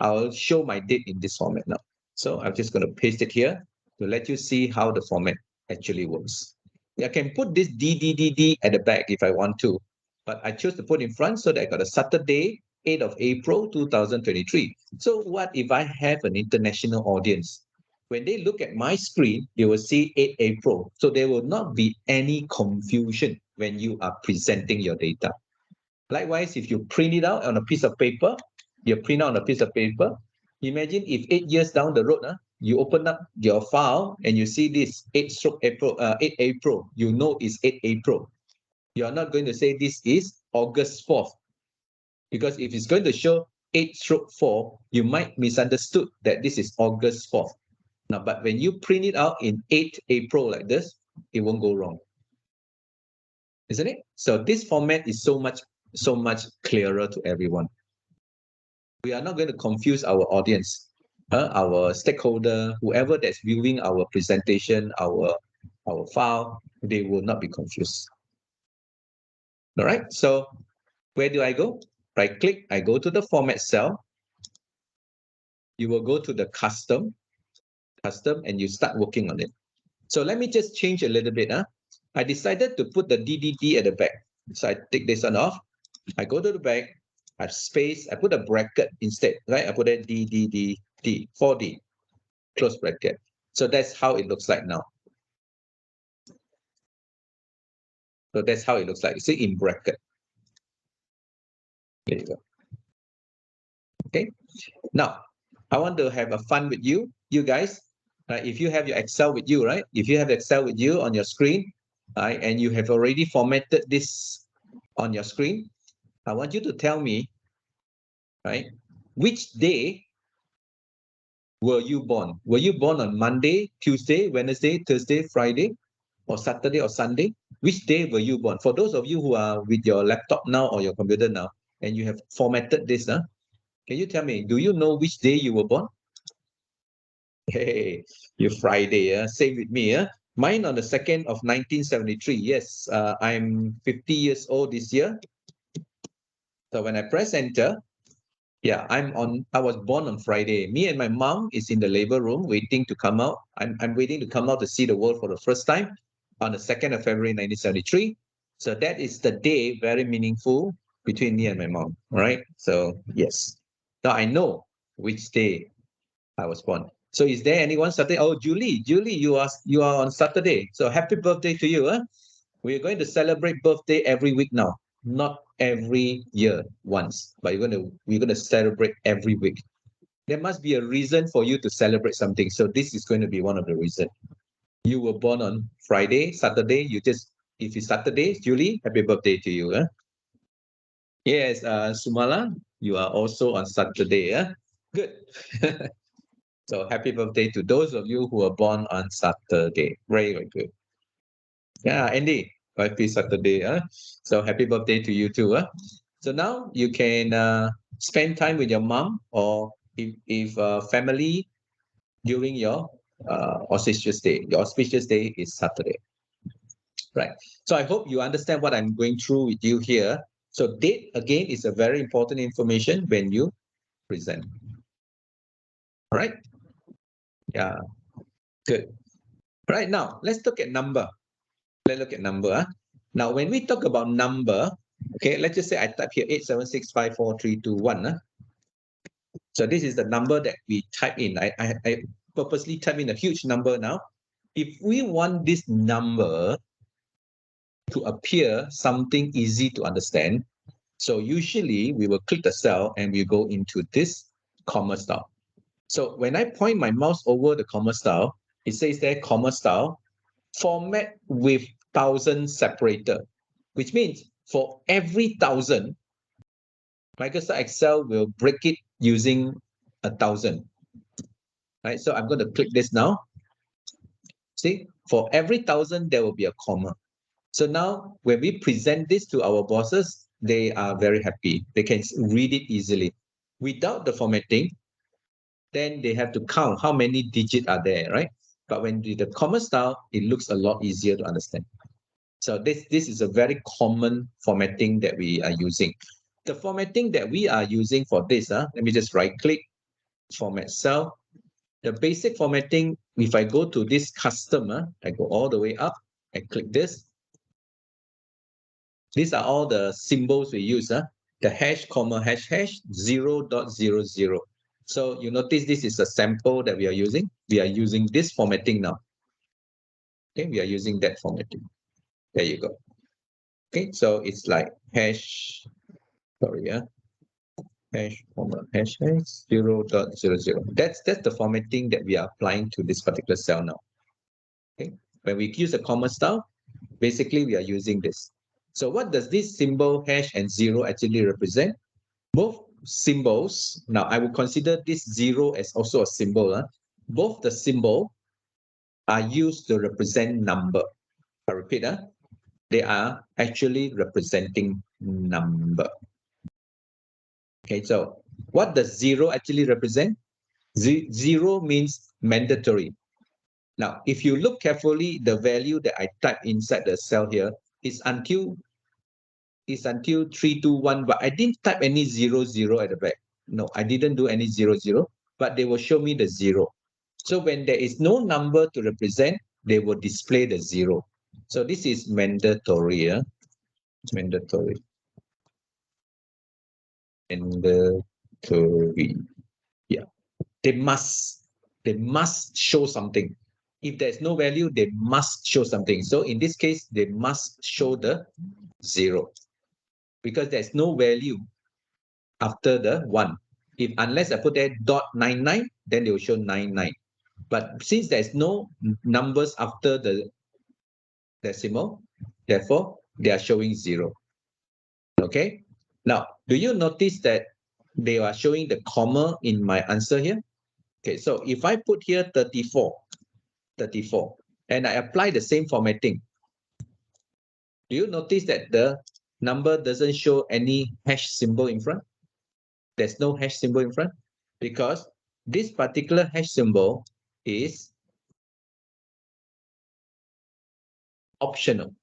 I'll show my date in this format now. So I'm just going to paste it here to let you see how the format actually works. I can put this DDDD at the back if I want to, but I chose to put in front so that I got a Saturday, 8th of April, 2023. So what if I have an international audience? When they look at my screen, they will see 8 April. So there will not be any confusion when you are presenting your data. Likewise, if you print it out on a piece of paper, imagine if 8 years down the road, you open up your file and you see this 8 April, you know it's 8 April. You are not going to say this is August 4th. Because if it's going to show 8/4, you might misunderstood that this is August 4th. Now, but when you print it out in 8 April like this, it won't go wrong. Isn't it? So this format is so much clearer to everyone. We are not going to confuse our audience, our stakeholder, whoever that's viewing our presentation, our our file, they will not be confused. All right, so where do I go? Right click, I go to the format cell. You will go to the custom, and you start working on it. So let me just change a little bit. I decided to put the DDD at the back. So I take this one off. I go to the back, I space, I put a bracket instead, right? I put a DDD, 4D, close bracket. So that's how it looks like now. So that's how it looks like. You see, in bracket. There you go. Okay. Now, I want to have a fun with you guys. If you have your Excel with you, right? If you have Excel with you on your screen, right, and you have already formatted this on your screen, I want you to tell me, right, which day were you born? Were you born on Monday, Tuesday, Wednesday, Thursday, Friday, or Saturday or Sunday? Which day were you born? For those of you who are with your laptop now or your computer now, and you have formatted this, can you tell me, do you know which day you were born? Hey, you Friday, same with me. Mine on the 2nd of 1973. Yes, I'm 50 years old this year. So when I press enter, yeah, I was born on Friday. Me and my mom is in the labor room waiting to come out. I'm waiting to come out to see the world for the first time on the 2nd of February 1973. So that is the day very meaningful between me and my mom. All right. So yes. Now I know which day I was born. So is there anyone Saturday? Oh, Julie, you are on Saturday. So happy birthday to you. We're going to celebrate birthday every week now, not every year once, but we're gonna celebrate every week. There must be a reason for you to celebrate something. So this is going to be one of the reasons. You were born on Friday, Saturday. If it's Saturday, Julie, happy birthday to you. Yes, Sumala, you are also on Saturday. Good. So happy birthday to those of you who are born on Saturday. Very, very good. Yeah, Andy, happy Saturday. So happy birthday to you too. So now you can spend time with your mom, or if family during your auspicious day. Your auspicious day is Saturday. Right. So I hope you understand what I'm going through with you here. So date, again, is a very important information when you present. All right. Yeah. Good. Right now, let's look at number. Let's look at number. Now, when we talk about number, okay, let's just say I type here 8765432 So this is the number that we type in. I purposely type in a huge number now. If we want this number to appear something easy to understand, so usually we will click the cell and we go into this comma style. So when I point my mouse over the comma style, it says there comma style, format with 1,000 separator, which means for every 1,000, Microsoft Excel will break it using 1,000. Right, so I'm going to click this now. See, for every 1,000, there will be a comma. So now when we present this to our bosses, they are very happy. They can read it easily. Without the formatting, then they have to count how many digits are there, right? But when the comma style, it looks a lot easier to understand. So this is a very common formatting that we are using. The formatting that we are using for this, let me just right click, format cell. The basic formatting, if I go to this customer, I go all the way up, I click this. These are all the symbols we use, the hash, comma, hash, 0.00. So you notice this is a sample that we are using. We are using this formatting now. Okay, we are using that formatting. There you go. Okay, so it's like hash, sorry, hash, comma, hash, 0.00. That's the formatting that we are applying to this particular cell now. Okay, when we use a comma style, basically we are using this. So what does this symbol hash and 0 actually represent? Both symbols, now I would consider this 0 as also a symbol. Both the symbol are used to represent number. I repeat, they are actually representing number. Okay, so what does 0 actually represent? 0 means mandatory. Now, if you look carefully, the value that I type inside the cell here is until 321, but I didn't type any 00 at the back. No, I didn't do any 00, but they will show me the 0. So when there is no number to represent, they will display the 0. So this is mandatory. Yeah? Mandatory. Mandatory. Yeah. They must show something. If there's no value, they must show something. So in this case, they must show the 0 because there's no value after the 1. If unless I put there .99, then they will show 99. But since there's no numbers after the decimal, therefore they are showing 0. Okay. Now, do you notice that they are showing the comma in my answer here? Okay, so if I put here 34, and I apply the same formatting, do you notice that the number doesn't show any hash symbol in front? There's no hash symbol in front because this particular hash symbol is optional.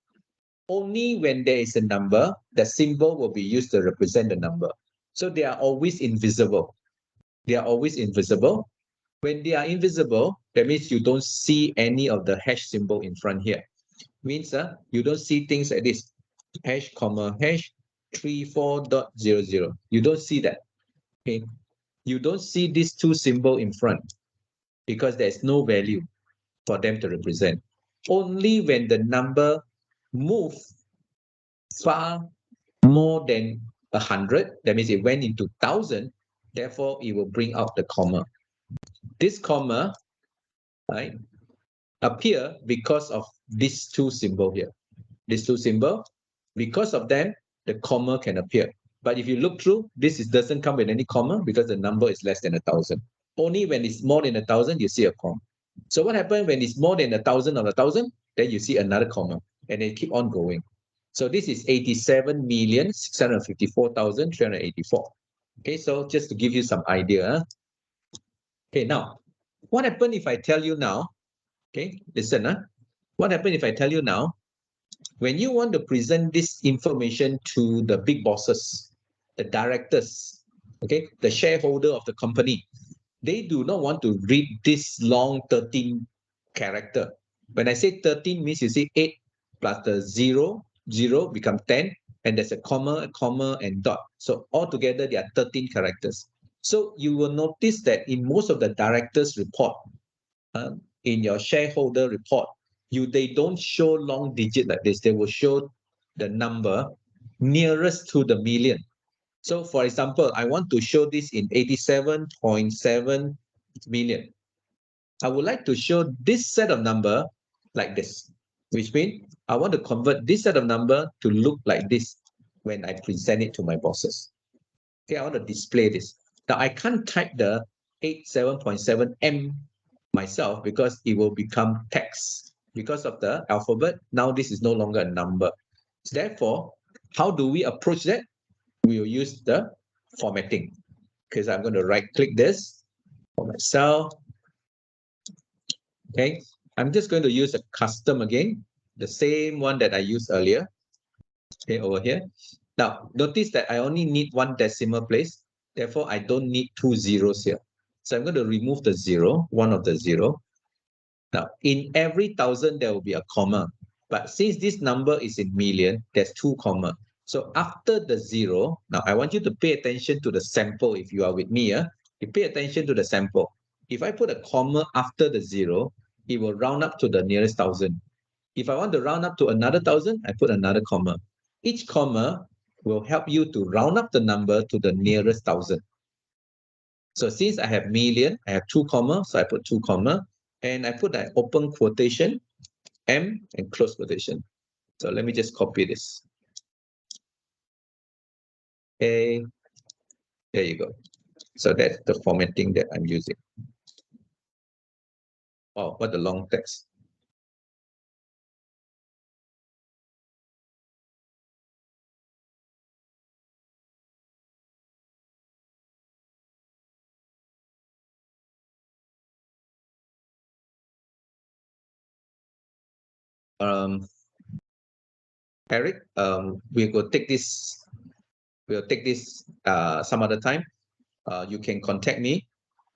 Only when there is a number, the symbol will be used to represent the number. So they are always invisible. They are always invisible. When they are invisible, that means you don't see any of the hash symbol in front here. Means you don't see things like this, hash, comma, hash, 34.00. You don't see that. Okay. You don't see these two symbols in front because there's no value for them to represent. Only when the number moves far more than 100, that means it went into 1,000, therefore it will bring out the comma. This comma, right, appear because of these two symbols here. These two symbols, because of them, the comma can appear. But if you look through, doesn't come with any comma because the number is less than 1,000. Only when it's more than 1,000, you see a comma. So what happens when it's more than 1,000 or 1,000? Then you see another comma, and they keep on going. So this is 87,654,384. Okay, so just to give you some idea. Okay, now, what happens if I tell you now, okay, listen, what happens if I tell you now, when you want to present this information to the big bosses, the directors, okay, the shareholder of the company, they do not want to read this long 13 character. When I say 13 means you see 8 plus the 0, 0 become 10, and there's a comma, and dot. So altogether, there are 13 characters. So you will notice that in most of the directors' report, in your shareholder report, they don't show long digit like this. They will show the number nearest to the million. So for example, I want to show this in 87.7 million. I would like to show this set of number like this, which means I want to convert this set of number to look like this when I present it to my bosses. Okay, I want to display this. Now I can't type the 87.7 M myself because it will become text. Because of the alphabet, now this is no longer a number. Therefore, how do we approach that? We will use the formatting. Because I'm going to right click this for myself. Okay, I'm just going to use a custom again, the same one that I used earlier. Okay, over here. Now, notice that I only need one decimal place. Therefore, I don't need two zeros here. So I'm going to remove the 0, one of the 0. Now, in every 1,000, there will be a comma. But since this number is in million, there's 2 comma. So after the 0, now I want you to pay attention to the sample if you are with me. You pay attention to the sample. If I put a comma after the 0, it will round up to the nearest 1,000. If I want to round up to another 1,000, I put another comma. Each comma will help you to round up the number to the nearest 1,000. So since I have million, I have 2 comma, so I put 2 comma, and I put an open quotation, M, and close quotation. So let me just copy this. Okay, there you go. So that's the formatting that I'm using. Oh, what a long text. Eric, we will take this. We'll take this some other time. You can contact me.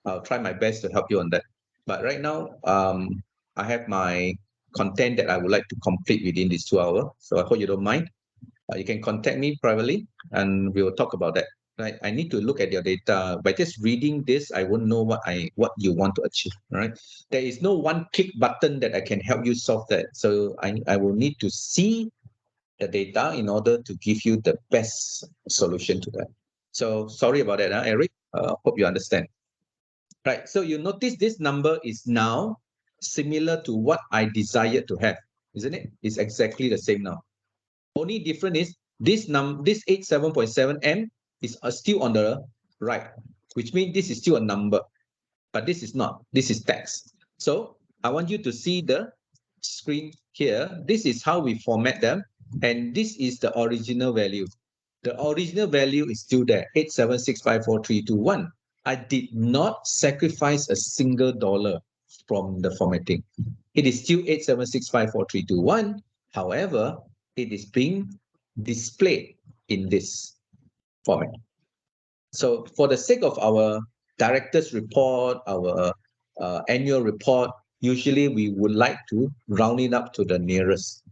I'll try my best to help you on that. But right now, I have my content that I would like to complete within this 2 hours. So I hope you don't mind. You can contact me privately and we will talk about that. Right? I need to look at your data. By just reading this, I won't know what you want to achieve. Right? There is no one click button that I can help you solve that. So I will need to see the data in order to give you the best solution to that. So sorry about that, Eric. Hope you understand. Right. So you notice this number is now similar to what I desired to have, isn't it? It's exactly the same now. Only difference is this 87.7 M is still on the right, which means this is still a number, but this is not. This is text. So I want you to see the screen here. This is how we format them, and this is the original value. The original value is still there, 8765431. I did not sacrifice a single dollar from the formatting. It is still 8765431. However, it is being displayed in this format. So for the sake of our director's report, our annual report, usually we would like to round it up to the nearest.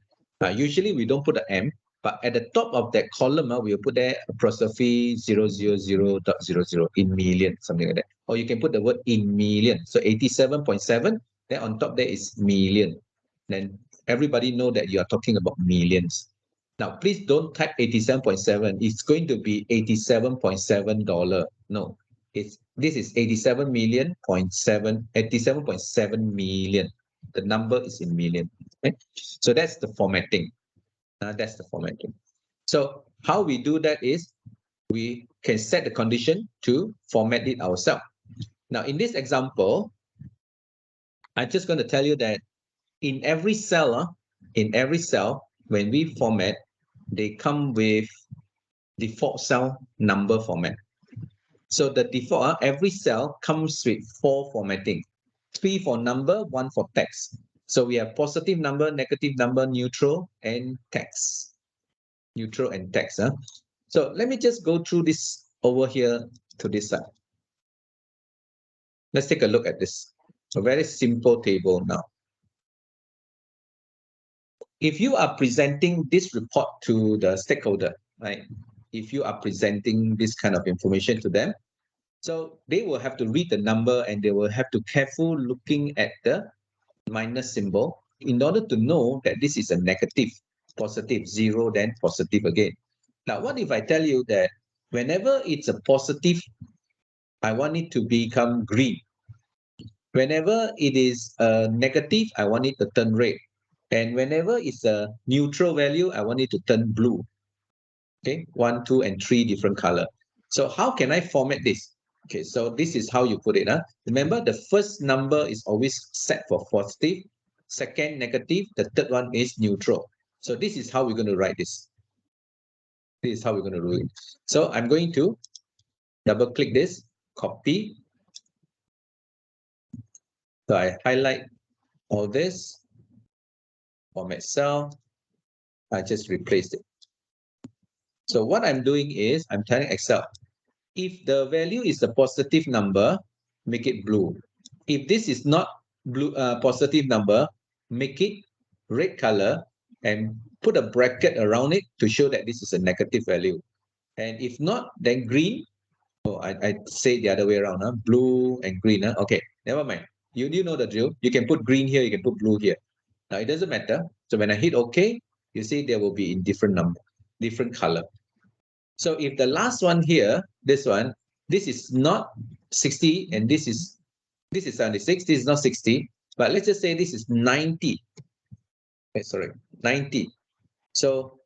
Usually we don't put an M, but at the top of that column, we'll put there apostrophe 000.00 in million, something like that. Or you can put the word in million. So 87.7, then on top there is million. Then everybody know that you are talking about millions. Now, please don't type 87.7. It's going to be $87.7. No, this is 87.7 million. The number is in million. Okay? So that's the formatting. That's the formatting. So how we do that is we can set the condition to format it ourselves. Now, in this example, I'm just going to tell you that in every cell, when we format, they come with default cell number format. So the default, every cell comes with 4 formatting, 3 for number, 1 for text. So we have positive number, negative number, neutral, and text. Neutral and text. So let me just go through this over here to this side. Let's take a look at this. A very simple table now. If you are presenting this report to the stakeholder, right? If you are presenting this kind of information to them, so they will have to read the number and they will have to careful looking at the minus symbol in order to know that this is a negative, positive, 0, then positive again. Now, what if I tell you that whenever it's a positive, I want it to become green. Whenever it is a negative, I want it to turn red. And whenever it's a neutral value, I want it to turn blue. Okay, 1, 2, and 3 different color. So how can I format this? Okay, so this is how you put it. Remember, the first number is always set for positive, second negative, the third one is neutral. So this is how we're going to write this. This is how we're going to do it. So I'm going to double click this, copy. So I highlight all this, format cell. I just replaced it. So what I'm doing is I'm telling Excel, if the value is a positive number, make it blue. If this is not blue, positive number, make it red color and put a bracket around it to show that this is a negative value. And if not, then green. Oh, I say the other way around, blue and green. Okay, never mind. You know the drill. You can put green here, you can put blue here. Now it doesn't matter. So when I hit OK, you see there will be in different number, different color. So if the last one here, this is not 60 and this is 76, this is not 60, but let's just say this is 90. Okay, sorry, 90. So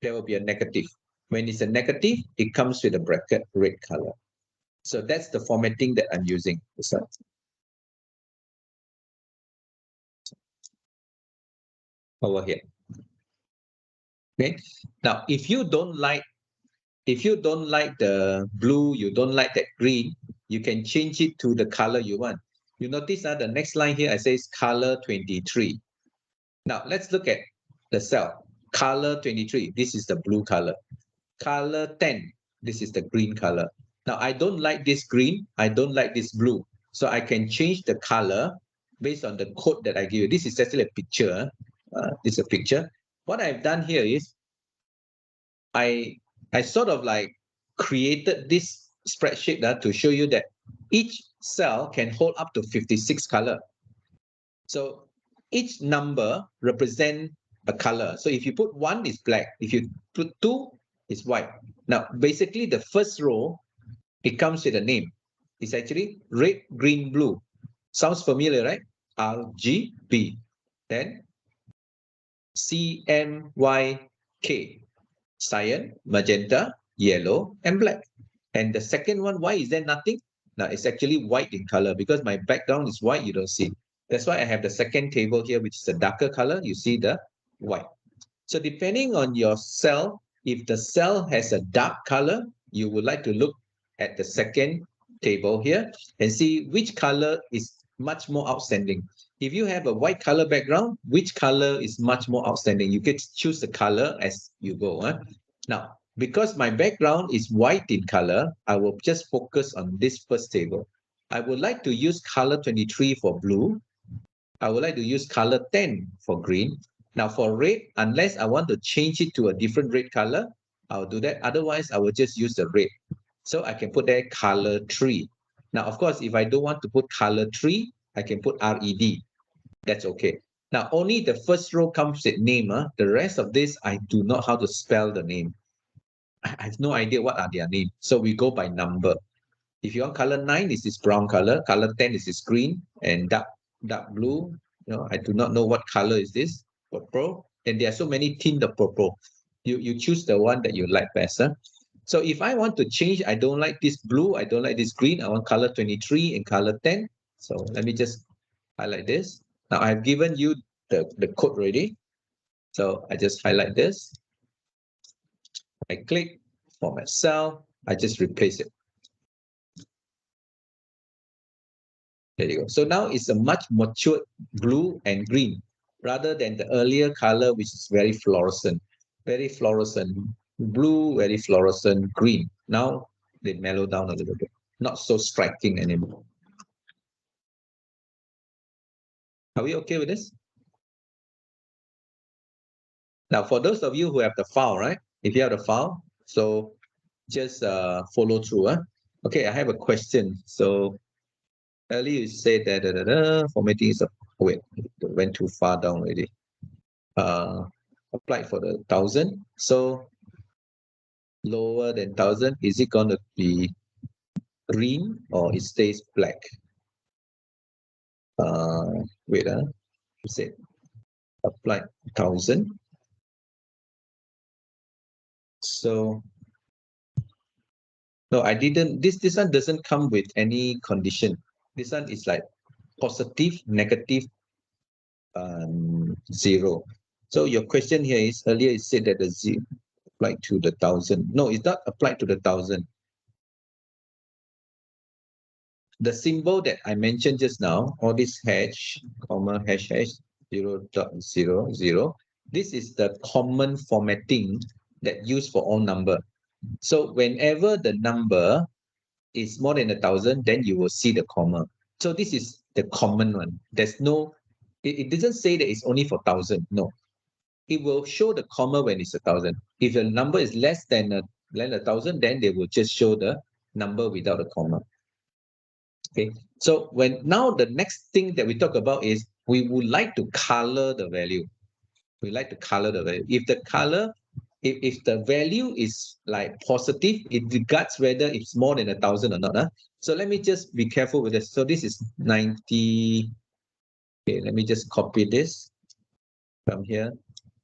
there will be a negative. When it's a negative, it comes with a bracket red color. So that's the formatting that I'm using. Over here. Okay. Now, if you don't like the blue, you don't like that green, you can change it to the color you want. You notice that the next line here, I say color 23. Now let's look at the cell. Color 23, this is the blue color. Color 10, this is the green color. Now I don't like this green, I don't like this blue. So I can change the color based on the code that I give you. This is actually a picture. This is a picture. What I've done here is I sort of like created this spreadsheet to show you that each cell can hold up to 56 color. So each number represent a color. So if you put 1, it's black. If you put 2, it's white. Now, basically, the first row, it comes with a name. It's actually red, green, blue. Sounds familiar, right? RGB. Then CMYK. Cyan, magenta, yellow, and black. And the second one, why is there nothing? Now, it's actually white in color because my background is white, you don't see. That's why I have the second table here, which is a darker color. You see the white. So depending on your cell, if the cell has a dark color, you would like to look at the second table here and see which color is much more outstanding. If you have a white color background, which color is much more outstanding? You can choose the color as you go. Now, because my background is white in color, I will just focus on this first table. I would like to use color 23 for blue. I would like to use color 10 for green. Now for red, unless I want to change it to a different red color, I'll do that. Otherwise, I will just use the red. So I can put there color 3. Now, of course, if I don't want to put color 3, I can put RED. That's okay. Now, only the first row comes with name. The rest of this, I do not know how to spell the name. I have no idea what are their names. So we go by number. If you want color 9, is this brown color. Color 10 is this green and dark blue. I do not know what color is this. Purple. And there are so many tints of purple. You choose the one that you like best. So if I want to change, I don't like this blue, I don't like this green, I want color 23 and color 10. So let me just highlight this. Now I've given you the code already. So I just highlight this. I click format cell, I just replace it. There you go. So now it's a much mature blue and green rather than the earlier color, which is very fluorescent blue, very fluorescent green. Now they mellow down a little bit, not so striking anymore. Are we okay with this? Now, for those of you who have the file, right? If you have the file, so just follow through. Okay, I have a question. So earlier you said that formatting is wait, went too far down already. Applied for the 1,000. So lower than 1,000, is it going to be green or it stays black? Wait, you said applied 1,000. So no, I didn't. This one doesn't come with any condition. This one is like positive, negative, 0. So your question here is earlier it said that the 0 applied to the 1,000. No, it's not applied to the 1,000. The symbol that I mentioned just now, all this hash, comma, hash, 0.00, this is the common formatting that used for all number. So whenever the number is more than 1,000, then you will see the comma. So this is the common one. There's no, it doesn't say that it's only for 1,000. No, it will show the comma when it's 1,000. If the number is less than 1,000, then they will just show the number without a comma. Okay, so now the next thing that we talk about is we would like to color the value. We like to color the value. If the color, if the value is like positive, it regards whether it's more than 1,000 or not. So let me just be careful with this. So this is 90. Okay, let me just copy this from here.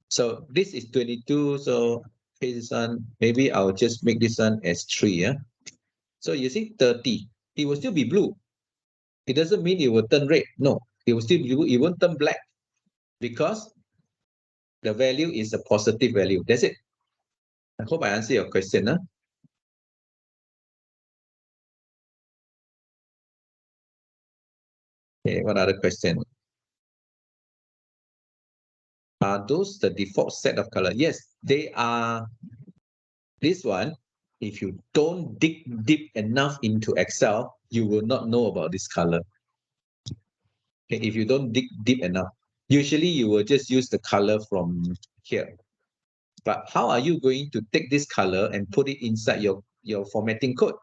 So this is 22. So this one, maybe I'll just make this one as 3. Yeah. So you see 30, it will still be blue. It doesn't mean it will turn red. No, it will still be blue. It won't turn black because the value is a positive value. That's it. I hope I answer your question. Okay, what other question? Are those the default set of color? Yes, they are. This one, if you don't dig deep enough into Excel, you will not know about this color. Okay, if you don't dig deep enough, usually you will just use the color from here. But how are you going to take this color and put it inside your formatting code?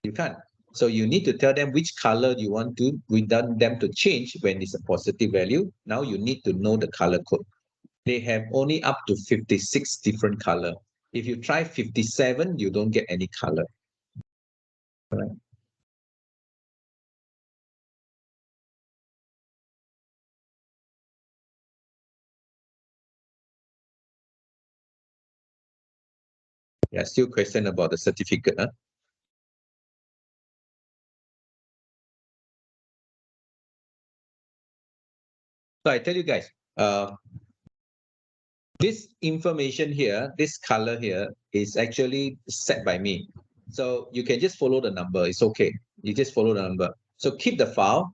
You can't. So you need to tell them which color you want them to change when it's a positive value. Now you need to know the color code. They have only up to 56 different color. If you try 57, you don't get any color. All right. Yeah, still question about the certificate. Huh? So I tell you guys, this information here, this color here is actually set by me. So you can just follow the number. It's okay. You just follow the number. So keep the file.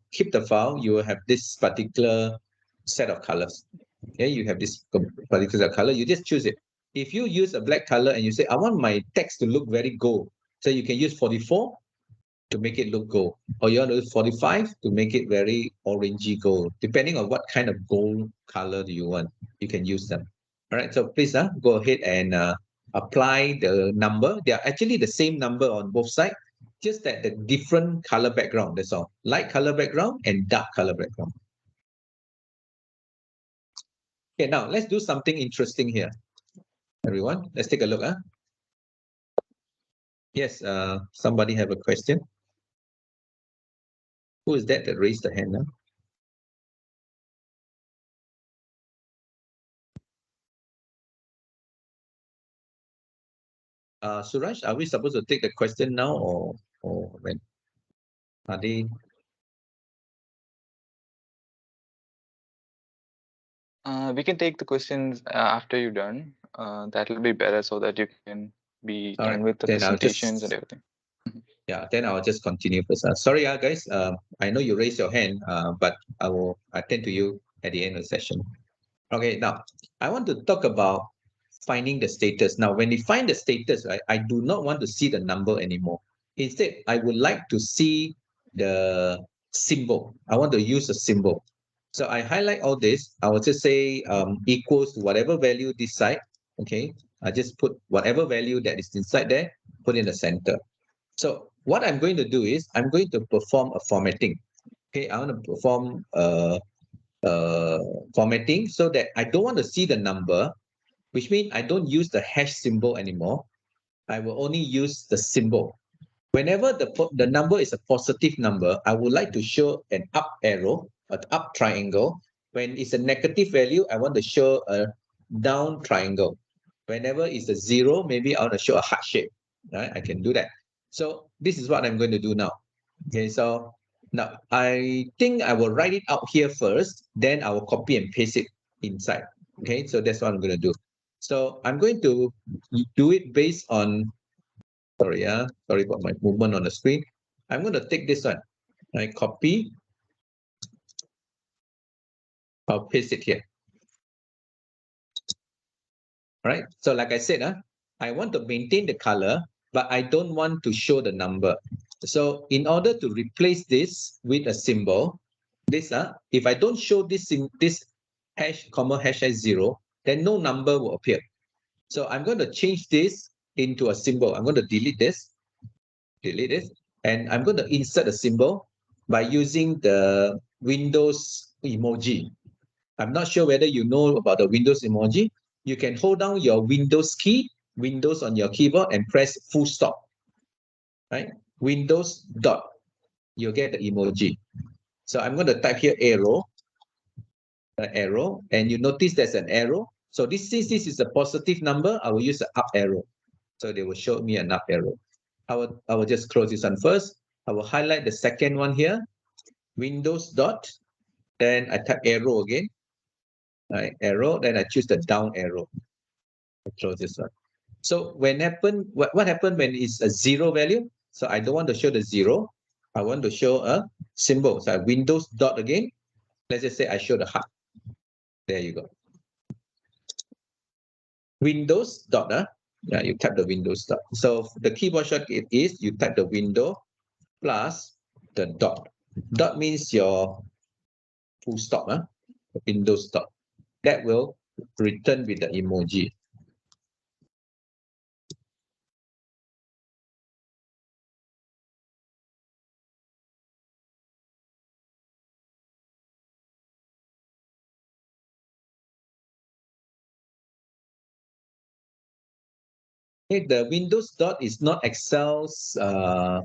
You will have this particular set of colors. Okay, you have this particular color. You just choose it. If you use a black color and you say, I want my text to look very gold, so you can use 44 to make it look gold, or you want to use 45 to make it very orangey gold. Depending on what kind of gold color do you want, you can use them. All right, so please go ahead and apply the number. They are actually the same number on both sides, just that the different color background, that's all. Light color background and dark color background. Okay, now let's do something interesting here. Everyone, let's take a look. Yes, somebody have a question. Who is that raised the hand now? Suraj, are we supposed to take the question now or when? Are they? We can take the questions after you're done. That will be better so that you can be All right, done with the then I'll presentations and just everything. then I'll just continue first. Sorry, guys. I know you raised your hand, but I will attend to you at the end of the session. Okay, now I want to talk about finding the status. Now, when you find the status, right, I do not want to see the number anymore. Instead, I would like to see the symbol. I want to use a symbol. So I highlight all this. I will just say equals to whatever value this side. Okay, I just put whatever value that is inside there, put in the center. So what I'm going to do is I'm going to perform a formatting. Okay, I want to perform formatting so that I don't want to see the number, which means I don't use the hash symbol anymore. I will only use the symbol. Whenever the number is a positive number, I would like to show an up arrow, an up triangle. When it's a negative value, I want to show a down triangle. Whenever it's a zero, maybe I want to show a heart shape. Right? I can do that. So this is what I'm going to do now. Okay, so now I think I will write it out here first, then I will copy and paste it inside. Okay, so that's what I'm going to do. So I'm going to do it based on, sorry about my movement on the screen. I'm going to take this one. I copy, I'll paste it here. All right, so like I said, I want to maintain the color, but I don't want to show the number. So in order to replace this with a symbol, this if I don't show this hash comma hash 0, then no number will appear. So I'm going to change this into a symbol. I'm going to delete this, and I'm going to insert a symbol by using the Windows emoji. I'm not sure whether you know about the Windows emoji. You can hold down your Windows key, Windows on your keyboard, and press full stop. Right? Windows dot. You'll get the emoji. So I'm going to type here arrow, and you notice there's an arrow. So since this is a positive number, I will use the up arrow. So they will show me an up arrow. I will just close this one first. I will highlight the second one here, Windows dot. Then I type arrow again. Right, arrow. Then I choose the down arrow. I close this one. So what happened when it's a zero value? So I don't want to show the zero. I want to show a symbol. So I Windows dot again. Let's just say I show the heart. There you go. Windows dot, yeah, you type the Windows dot. So the keyboard shortcut is you type the window plus the dot. Dot means your full stop, Windows dot. That will return with the emoji. Okay, the Windows dot is not Excel's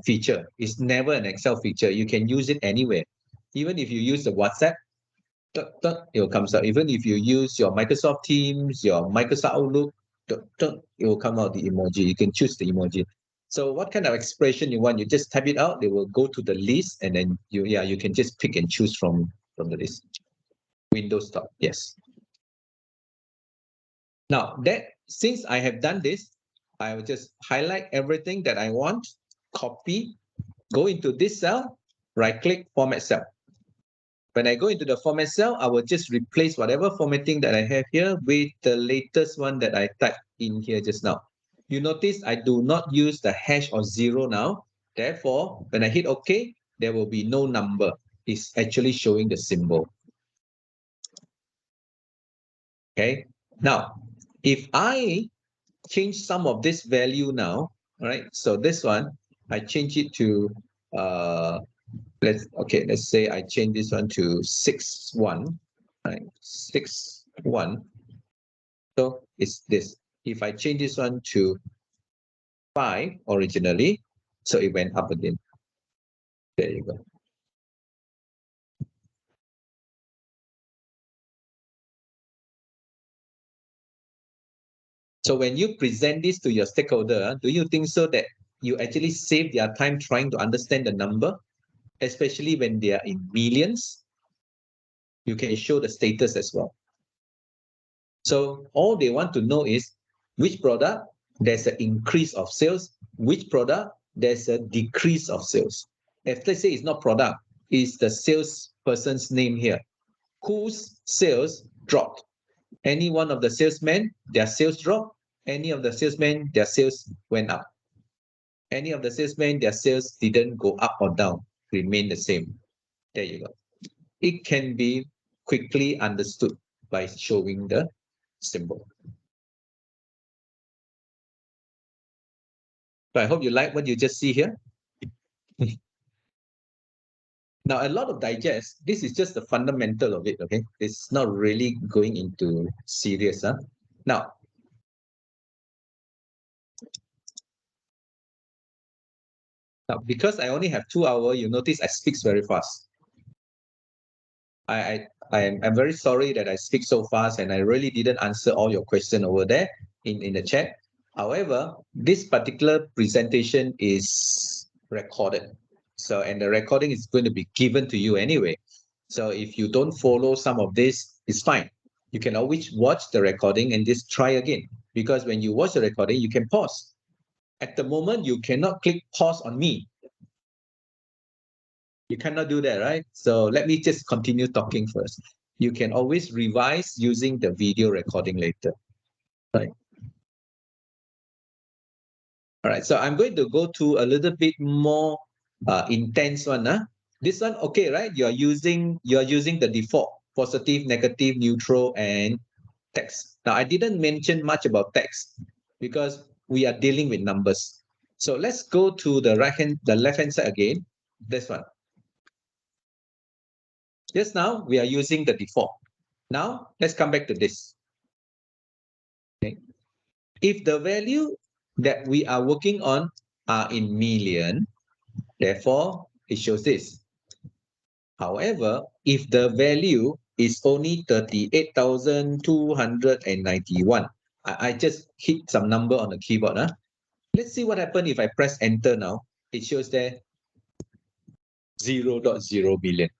feature. It's never an Excel feature. You can use it anywhere. Even if you use the WhatsApp, dot, dot, it will come out. Even if you use your Microsoft Teams, your Microsoft Outlook, dot, dot, it will come out the emoji. You can choose the emoji. So what kind of expression you want, you just type it out. They will go to the list, and then you can just pick and choose from the list. Windows dot, yes. Now that since I have done this, I will just highlight everything that I want, copy, go into this cell, right click, format cell. When I go into the format cell, I will just replace whatever formatting that I have here with the latest one that I typed in here just now. You notice I do not use the hash or zero now. Therefore, when I hit OK, there will be no number. It's actually showing the symbol. Okay. Now, if I change some of this value now, all right? So this one, I change it to let's say I change this one to 6-1, right? 6-1. So it's this. If I change this one to 5 originally, so it went up again. There you go. So when you present this to your stakeholder, do you think so that you actually save their time trying to understand the number, especially when they are in millions? You can show the status as well. So all they want to know is which product there's an increase of sales, which product there's a decrease of sales. If let's say it's not product, it's the salesperson's name here. Whose sales dropped? Any one of the salesmen, their sales dropped. Any of the salesmen, their sales went up. Any of the salesmen, their sales didn't go up or down, remain the same. There you go. It can be quickly understood by showing the symbol. So I hope you like what you just see here. Now, a lot of digest, this is just the fundamental of it, okay? It's not really going into serious. Now, because I only have 2 hours, you notice I speak very fast. I'm very sorry that I speak so fast and I really didn't answer all your questions over there in the chat. However, this particular presentation is recorded. So, and the recording is going to be given to you anyway. So if you don't follow some of this, it's fine. You can always watch the recording and just try again. Because when you watch the recording, you can pause. At the moment, you cannot click pause on me. You cannot do that, right? So let me just continue talking first. You can always revise using the video recording later. Right. All right, so I'm going to go to a little bit more intense one. This one, okay, right? You're using the default positive, negative, neutral, and text. Now, I didn't mention much about text because we are dealing with numbers. So let's go to the left-hand side again. This one. Just now, we are using the default. Now, let's come back to this. Okay. If the value that we are working on are in million, therefore, it shows this. However, if the value is only 38,291, I just hit some number on the keyboard. Let's see what happens if I press enter now. It shows there 0.0 billion.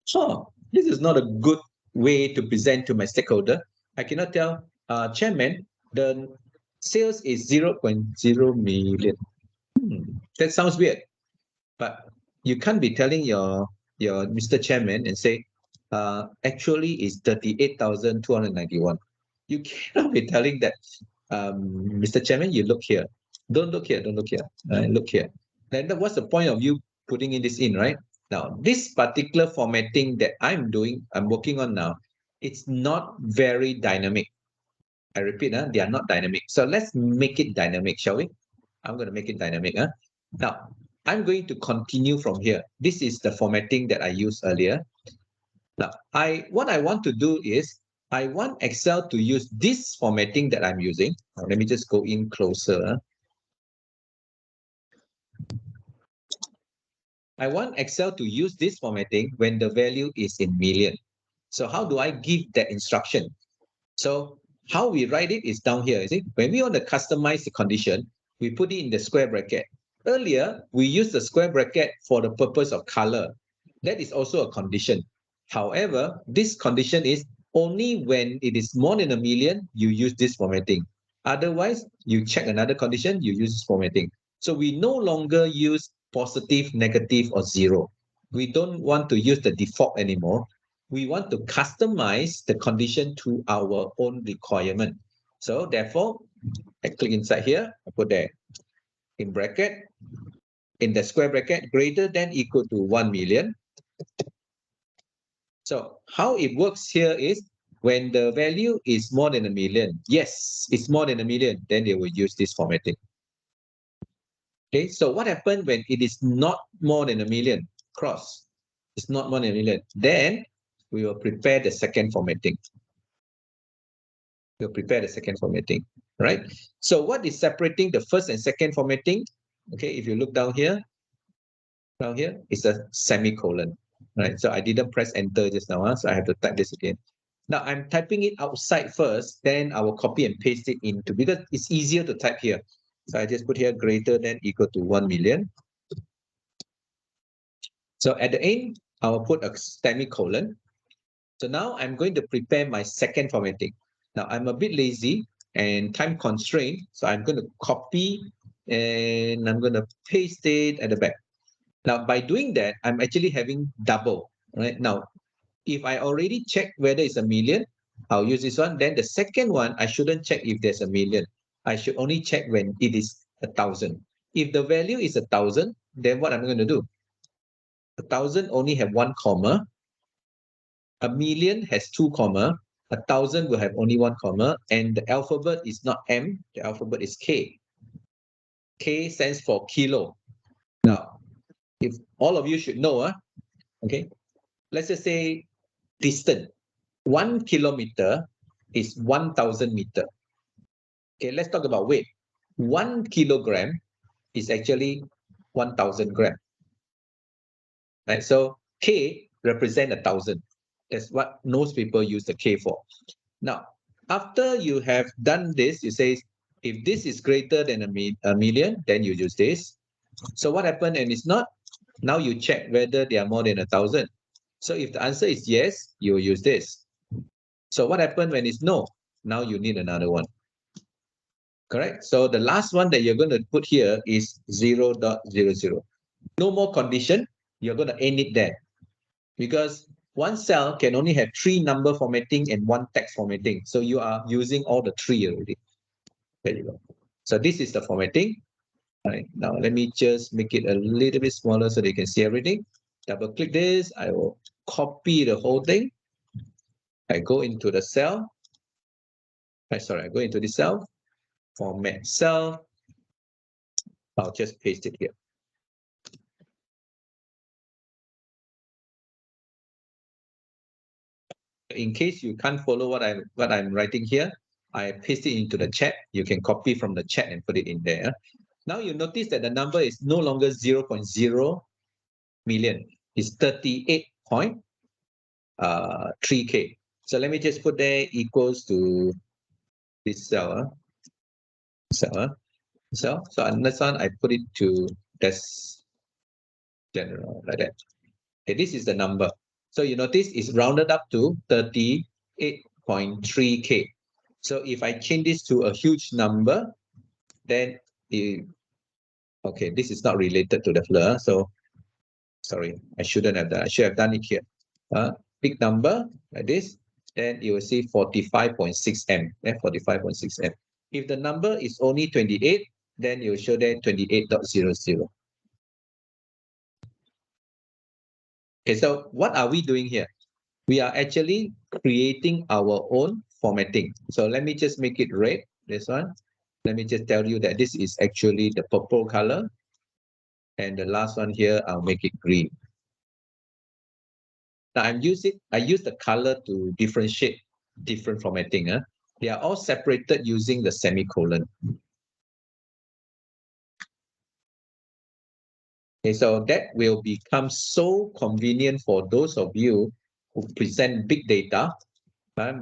So this is not a good way to present to my stakeholder. I cannot tell, Chairman, the sales is 0.0 million. That sounds weird. But you can't be telling your Mr. Chairman and say, actually it's 38,291. You cannot be telling that, Mr. Chairman, you look here. Don't look here, don't look here. Look here. Then what's the point of you putting in this in, right? Now, this particular formatting that I'm working on now, it's not very dynamic. I repeat, they are not dynamic. So let's make it dynamic, shall we? I'm going to make it dynamic. Now, I'm going to continue from here. This is the formatting that I used earlier. Now, what I want to do is, I want Excel to use this formatting that I'm using. Now, let me just go in closer. I want Excel to use this formatting when the value is in million. So how do I give that instruction? So how we write it is down here. You see, when we want to customize the condition, we put it in the square bracket. Earlier, we used the square bracket for the purpose of color. That is also a condition. However, this condition is only when it is more than a million, you use this formatting. Otherwise, you check another condition, you use this formatting. So we no longer use positive, negative, or zero. We don't want to use the default anymore. We want to customize the condition to our own requirement. So therefore, I click inside here, I put there in bracket, in the square bracket, greater than equal to 1 million. So how it works here is, when the value is more than a million, yes, it's more than a million, then they will use this formatting. Okay, so what happened when it is not more than a million? Cross. It's not more than a million. Then we will prepare the second formatting. We'll prepare the second formatting, right? So what is separating the first and second formatting? Okay, if you look down here is a semicolon, right? So I didn't press enter just now, so I have to type this again. Now I'm typing it outside first, then I will copy and paste it into, because it's easier to type here. So I just put here greater than equal to 1 million. So at the end, I will put a semicolon. So now I'm going to prepare my second formatting. Now I'm a bit lazy and time constrained, so I'm going to copy and I'm going to paste it at the back. Now by doing that, I'm actually having double, right? Now, if I already checked whether it's a million, I'll use this one. Then the second one, I shouldn't check if there's a million. I should only check when it is 1,000. If the value is 1,000, then what I'm going to do? 1,000 only have one comma. A million has two comma. 1,000 will have only one comma. And the alphabet is not M, the alphabet is K. K stands for kilo. Now, if all of you should know, okay, let's just say distance. 1 kilometer is 1,000 meter. Okay, let's talk about weight. 1 kilogram is actually 1,000 gram. Right? So K represent 1,000. That's what most people use the K for. Now, after you have done this, you say, if this is greater than a million, then you use this. So what happened and it's not? Now you check whether they are more than 1,000. So if the answer is yes, you will use this. So what happened when it's no? Now you need another one. Correct? So the last one that you're going to put here is 0.00. No more condition. You're going to end it there. Because one cell can only have 3 number formatting and 1 text formatting. So you are using all the 3 already. There you go. So this is the formatting. All right. Now let me just make it a little bit smaller so they can see everything. Double click this. I will copy the whole thing. I go into the cell. I go into the cell. Format cell. I'll just paste it here. In case you can't follow what I'm writing here, I paste it into the chat. You can copy from the chat and put it in there. Now you notice that the number is no longer 0.0 million. It's 38.3K. So let me just put there equals to this cell. So on this one, I put it to this general like that. Okay, this is the number. So you notice it's rounded up to 38.3K. So if I change this to a huge number, then okay, this is not related to the floor. So sorry, I shouldn't have done. I should have done it here. Big number like this, then you will see 45.6 M, 45.6 M. If the number is only 28, then you will show there 28.00. Okay, so what are we doing here? We are actually creating our own formatting. So let me just make it red, this one. Let me just tell you that this is actually the purple color. And the last one here, I'll make it green. Now I use the color to differentiate different formatting. They are all separated using the semicolon. Okay, so that will become so convenient for those of you who present big data,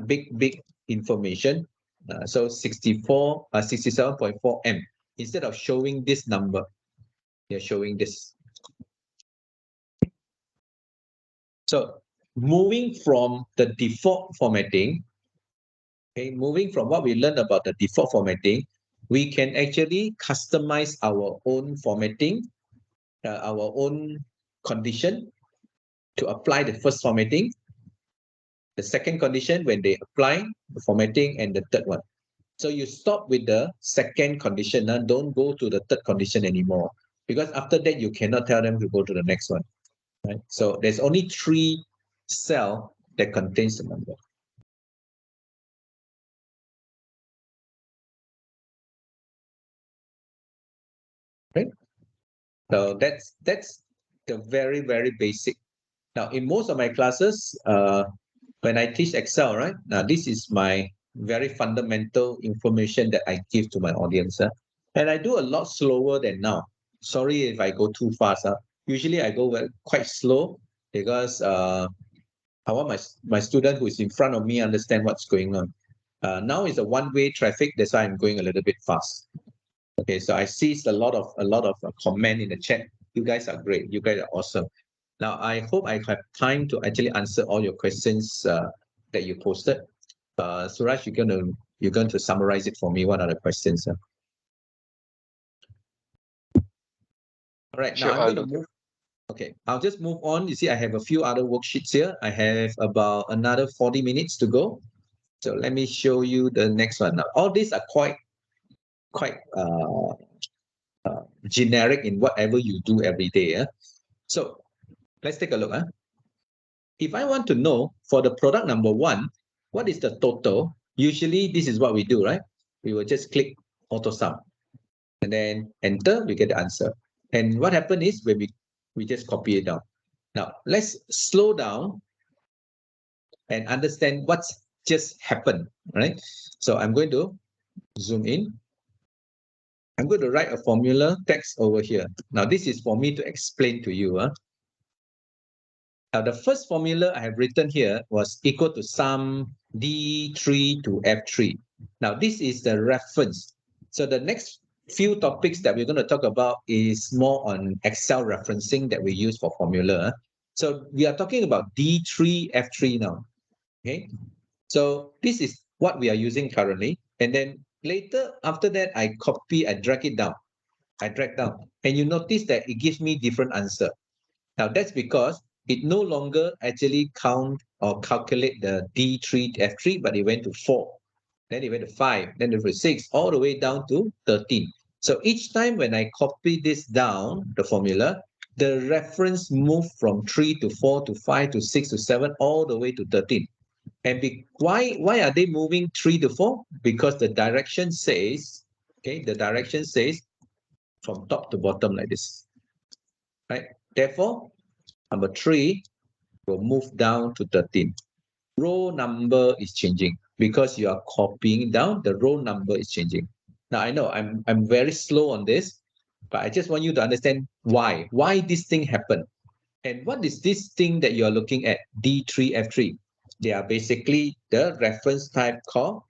big information. So 67.4 M. Instead of showing this number, you're showing this. So moving from the default formatting, okay, moving from what we learned about the default formatting, we can actually customize our own formatting, our own condition to apply the first formatting, the second condition when they apply the formatting, and the third one. So you stop with the second condition, don't go to the third condition anymore, because after that you cannot tell them to go to the next one. Right? So there's only 3 cells that contains the number. Right? So that's the very, very basic. Now, in most of my classes, when I teach Excel, right, now this is my very fundamental information that I give to my audience. And I do a lot slower than now. Sorry if I go too fast. Usually I go quite slow because I want my student who is in front of me understand what's going on. Now is a one-way traffic, that's why I'm going a little bit fast. Okay, so I see a lot of comment in the chat. You guys are great. You guys are awesome. Now I hope I have time to actually answer all your questions that you posted. Suraj, you're going to summarize it for me. What are the questions? All right, Sure, now I'm going to move. Okay, I'll just move on. You see, I have a few other worksheets here. I have about another 40 minutes to go. So let me show you the next one. Now, all these are quite generic in whatever you do every day. So let's take a look. If I want to know for the product number 1, what is the total? Usually this is what we do, right? We will just click auto sum and then enter, we get the answer. And what happened is when we just copy it down. Now let's slow down and understand what's just happened, right? So I'm going to zoom in. I'm going to write a formula text over here. Now this is for me to explain to you. Now the first formula I have written here was equal to sum D3 to F3. Now this is the reference. So the next few topics that we're going to talk about is more on Excel referencing that we use for formula. So we are talking about D3, F3 now. Okay. So this is what we are using currently. And then later, after that, I drag it down. I drag down. And you notice that it gives me different answer. Now that's because it no longer actually count or calculate the D3 to F3, but it went to 4. Then it went to 5, then it went to 6, all the way down to 13. So each time when I copy this down, the formula, the reference moved from 3 to 4 to 5 to 6 to 7, all the way to 13. And why are they moving 3 to 4? Because the direction says, okay, the direction says from top to bottom like this, right? Therefore, number 3 will move down to 13. Row number is changing because you are copying down, the row number is changing. Now, I know I'm very slow on this, but I just want you to understand why this thing happened. And what is this thing that you're looking at, D3, F3? They are basically the reference type called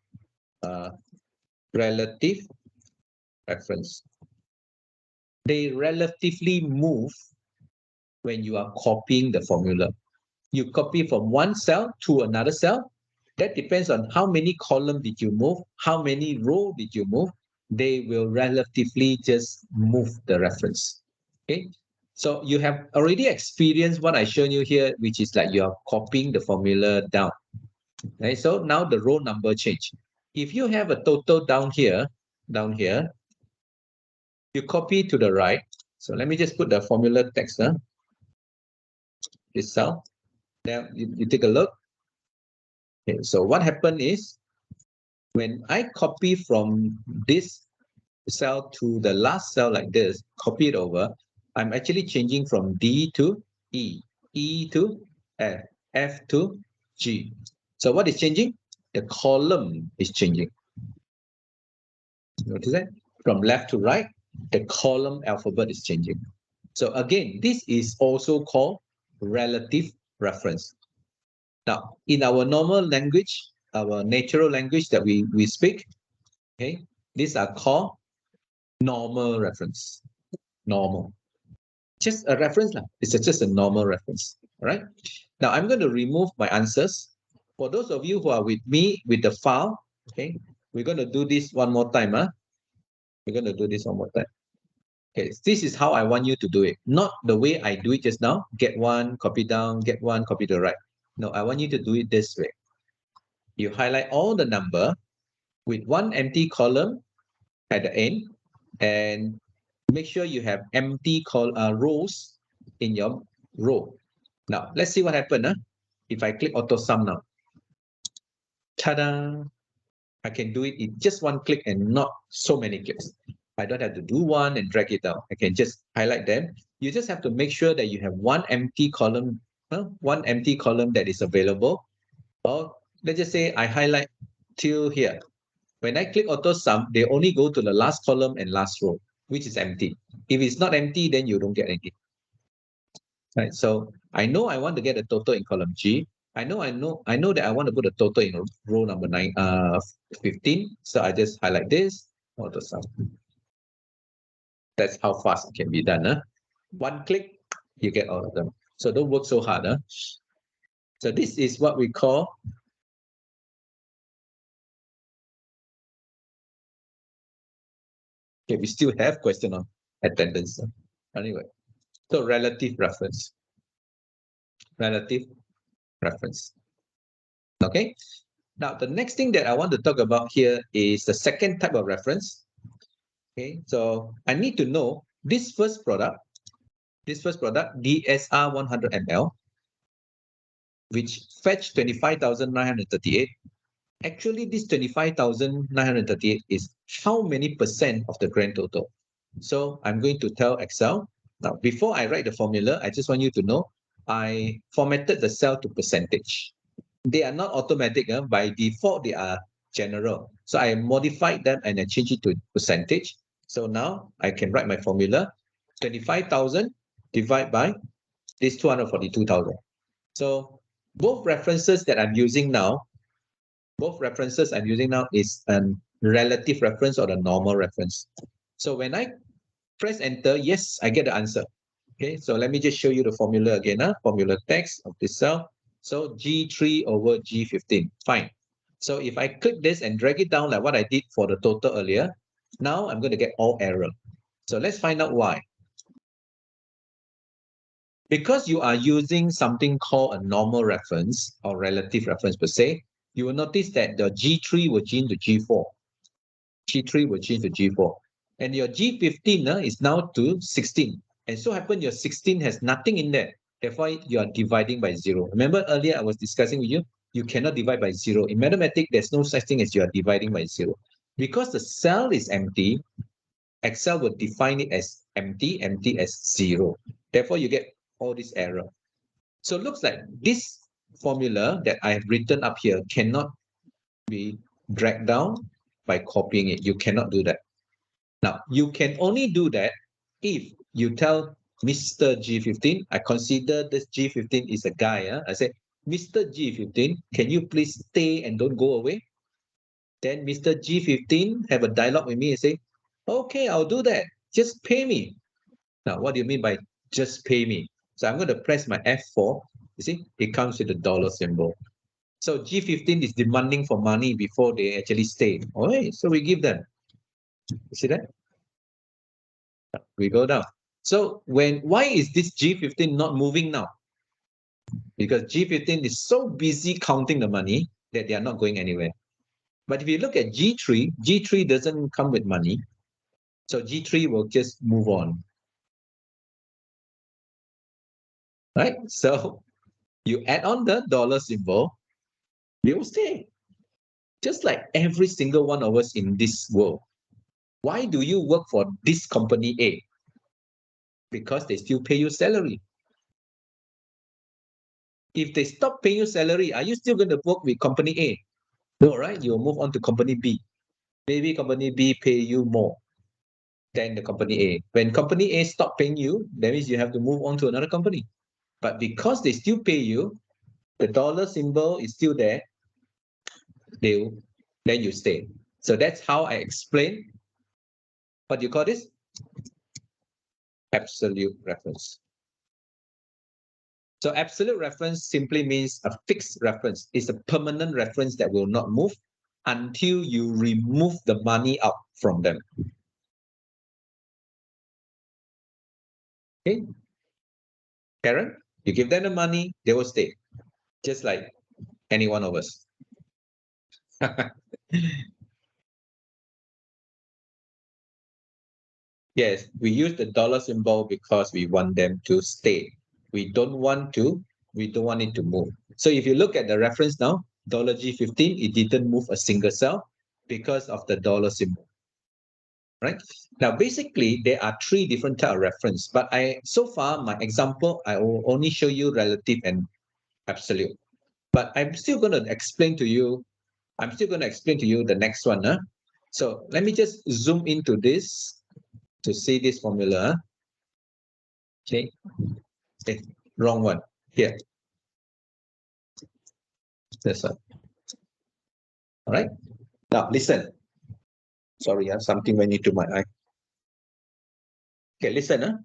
relative reference. They relatively move when you are copying the formula. You copy from one cell to another cell. That depends on how many columns did you move, how many rows did you move. They will relatively just move the reference. Okay. So you have already experienced what I shown you here, which is like you are copying the formula down. Okay, so now the row number change. If you have a total down here, you copy to the right. So let me just put the formula text, this cell. Now you take a look. Okay, so what happened is when I copy from this cell to the last cell like this, copy it over, I'm actually changing from D to E, E to F, F to G. So what is changing? The column is changing. Notice that? From left to right, the column alphabet is changing. So again, this is also called relative reference. Now, in our normal language, our natural language that we speak, okay, these are called normal reference. Normal. Just a reference. It's just a normal reference. All right. Now, I'm going to remove my answers. For those of you who are with me with the file, okay, we're going to do this one more time. We're going to do this one more time. Okay, this is how I want you to do it. Not the way I do it just now. Get one, copy down, get one, copy to the right. No, I want you to do it this way. You highlight all the number with one empty column at the end, and make sure you have empty rows in your row. Now, let's see what happened. If I click auto sum now, ta-da! I can do it in just one click and not so many clicks. I don't have to do one and drag it down. I can just highlight them. You just have to make sure that you have one empty column that is available. Or let's just say I highlight till here. When I click auto sum, they only go to the last column and last row, which is empty. If it's not empty, then you don't get anything. Right. So I know I want to get a total in column G. I know that I want to put a total in row number 15. So I just highlight this, auto sum. That's how fast it can be done. One click, you get all of them. So don't work so hard. So this is what we call okay, we still have question on attendance. Anyway, so relative reference. Relative reference. Okay. Now, the next thing that I want to talk about here is the second type of reference. Okay, so I need to know this first product, DSR 100 ml, which fetched 25,938. Actually, this 25,938 is how many percent of the grand total? So I'm going to tell Excel. Now, before I write the formula, I just want you to know I formatted the cell to percentage. They are not automatic. By default, they are general. So I modified them and I changed it to percentage. So now I can write my formula. 25,000 divided by this 242,000. So both references that I'm using now is a relative reference or the normal reference. So when I press enter, yes, I get the answer. Okay, so let me just show you the formula again. Formula text of this cell. So G3 over G15, fine. So if I click this and drag it down like what I did for the total earlier, now I'm going to get all error. So let's find out why. Because you are using something called a normal reference or relative reference per se, you will notice that the G3 will change to G4. G3 will change to G4. And your G15 is now to 16. And so happen your 16 has nothing in there. Therefore, you are dividing by 0. Remember earlier I was discussing with you, you cannot divide by 0. In mathematics, there's no such thing as you are dividing by 0. Because the cell is empty, Excel will define it as empty as 0. Therefore, you get all this error. So it looks like this formula that I have written up here cannot be dragged down by copying it. You cannot do that. Now, you can only do that if you tell Mr. G15, I consider this G15 is a guy. I say, Mr. G15, can you please stay and don't go away? Then Mr. G15 have a dialogue with me and say, okay, I'll do that. Just pay me. Now, what do you mean by just pay me? So I'm going to press my F4. You see, it comes with the dollar symbol. So G15 is demanding for money before they actually stay. All right, so we give them. You see that? We go down. So why is this G15 not moving now? Because G15 is so busy counting the money that they are not going anywhere. But if you look at G3, G3 doesn't come with money. So G3 will just move on. Right? So you add on the dollar symbol, they will stay. Just like every single one of us in this world. Why do you work for this company A? Because they still pay you salary. If they stop paying you salary, are you still going to work with company A? No, right? You'll move on to company B. Maybe company B pay you more than the company A. When company A stop paying you, that means you have to move on to another company. But because they still pay you, the dollar symbol is still there, then you stay. So that's how I explain, what do you call this? Absolute reference. So absolute reference simply means a fixed reference. It's a permanent reference that will not move until you remove the money out from them. Okay? Karen, you give them the money, they will stay. Just like any one of us. Yes, we use the dollar symbol because we want them to stay. We don't want it to move. So if you look at the reference now, dollar G15, it didn't move a single cell because of the dollar symbol. Right? Now, basically, there are three different types of reference, but so far, my example, I will only show you relative and absolute. But I'm still going to explain to you the next one. Huh? So let me just zoom into this to see this formula. Okay, wrong one. Here. This one. All right. Now listen. Sorry, something went into my eye. Okay, listen.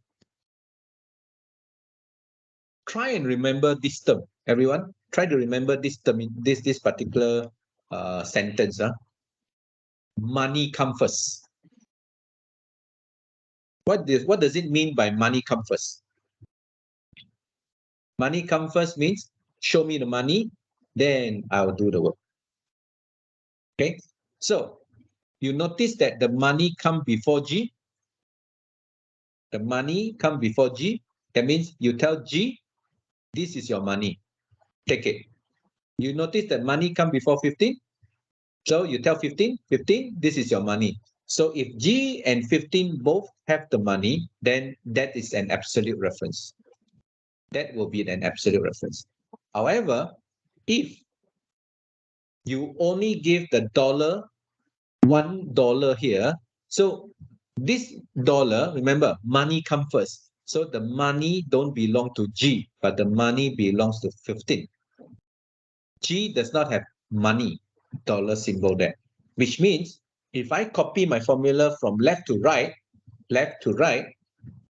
Try and remember this term. Everyone, try to remember this term, this particular sentence. Money come first. What does it mean by money come first? Money come first means show me the money, then I'll do the work. Okay, so you notice that the money come before G. The money come before G. That means you tell G, this is your money. Take it. You notice that money come before 15. So you tell 15, this is your money. So if G and 15 both have the money, then that is an absolute reference. That will be an absolute reference. However, if you only give the dollar, $1 here, so this dollar, remember, money come first. So the money don't belong to G, but the money belongs to 15. G does not have money, dollar symbol there, which means if I copy my formula from left to right,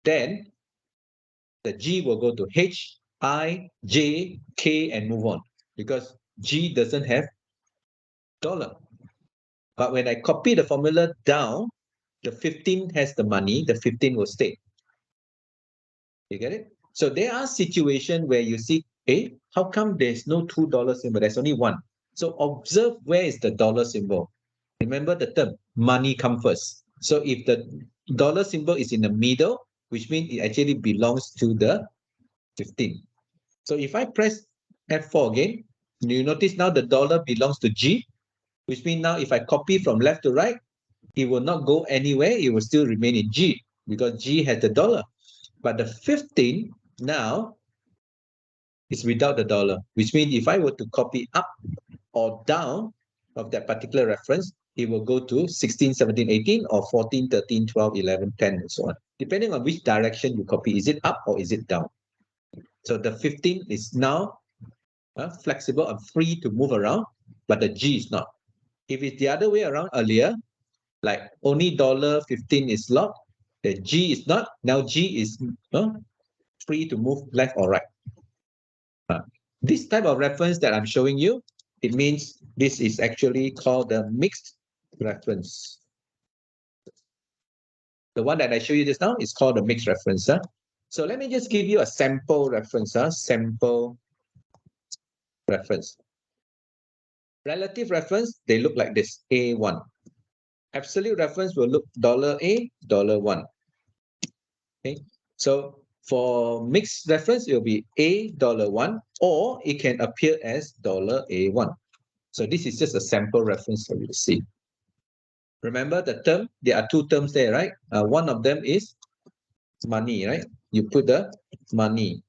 then the G will go to H, I, J, K, and move on, because G doesn't have dollar. But when I copy the formula down, the 15 has the money, the 15 will stay. You get it? So there are situations where you see, hey, how come there's no $2 symbol? There's only one. So observe where is the dollar symbol. Remember the term, money come first. So if the dollar symbol is in the middle, which means it actually belongs to the 15. So if I press F4 again, you notice now the dollar belongs to G, which means now if I copy from left to right, it will not go anywhere. It will still remain in G because G has the dollar. But the 15 now is without the dollar, which means if I were to copy up or down of that particular reference, it will go to 16, 17, 18, or 14, 13, 12, 11, 10, and so on. Depending on which direction you copy, is it up or is it down? So the 15 is now flexible and free to move around, but the G is not. If it's the other way around earlier, like only $15 is locked, the G is not, now G is free to move left or right. This type of reference that I'm showing you, it means this is actually called the mixed reference. The one that I showed you just now is called the mixed reference. So let me just give you a sample reference. Sample reference. Relative reference, they look like this, A1. Absolute reference will look $A, $1. Okay, so for mixed reference, it will be A$1, or it can appear as $A1. So this is just a sample reference for you to see. Remember the term, there are two terms there, right? One of them is money, right? You put the money.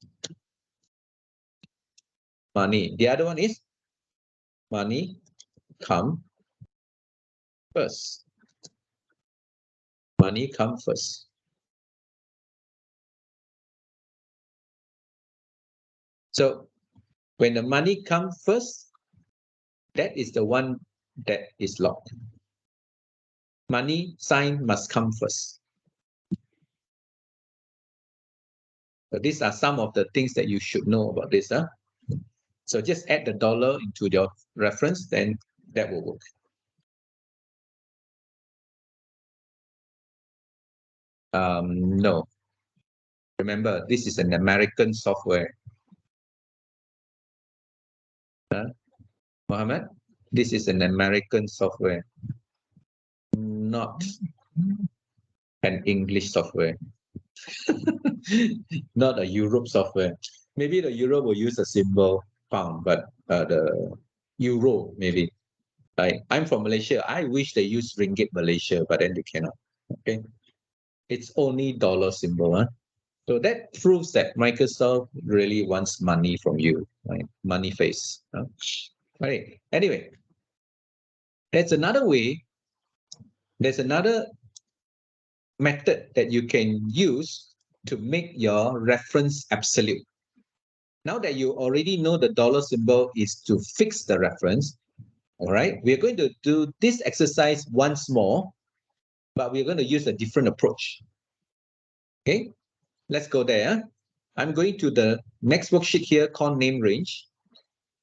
The other one is money come first. Money come first. So when the money comes first, that is the one that is locked. Money sign must come first. So these are some of the things that you should know about this. So just add the dollar into your reference, then that will work. No. Remember, this is an American software. Mohammed, this is an American software, not an English software. Not a Europe software. Maybe the Europe will use a symbol pound, but the euro maybe. Like I'm from Malaysia. I wish they use ringgit Malaysia, but then they cannot. Okay, it's only dollar symbol. So that proves that Microsoft really wants money from you, right? Money face. Right. Anyway, there's another way. There's another method that you can use to make your reference absolute. Now that you already know the dollar symbol is to fix the reference, all right, we're going to do this exercise once more, but we're going to use a different approach. Okay, let's go there. I'm going to the next worksheet here called name range.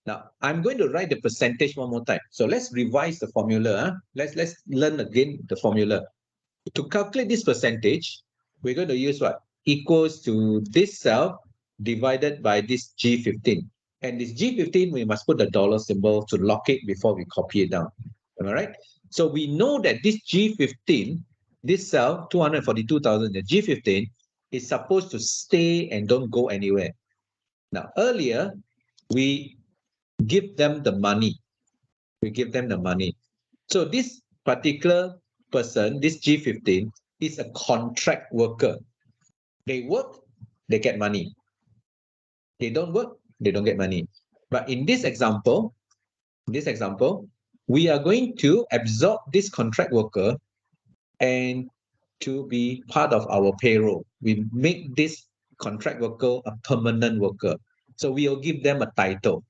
Now, I'm going to write the percentage one more time. So let's revise the formula. Let's learn again the formula. To calculate this percentage, we're going to use what? Equals to this cell divided by this G15. And this G15, we must put the dollar symbol to lock it before we copy it down. Am I right? So we know that this G15, this cell, 242,000, the G15, is supposed to stay and don't go anywhere. Now, earlier, we give them the money. We give them the money. So this particular person, this G15, is a contract worker. They work, they get money. They don't work, they don't get money. But in this example, we are going to absorb this contract worker and to be part of our payroll. We make this contract worker a permanent worker. So we will give them a title.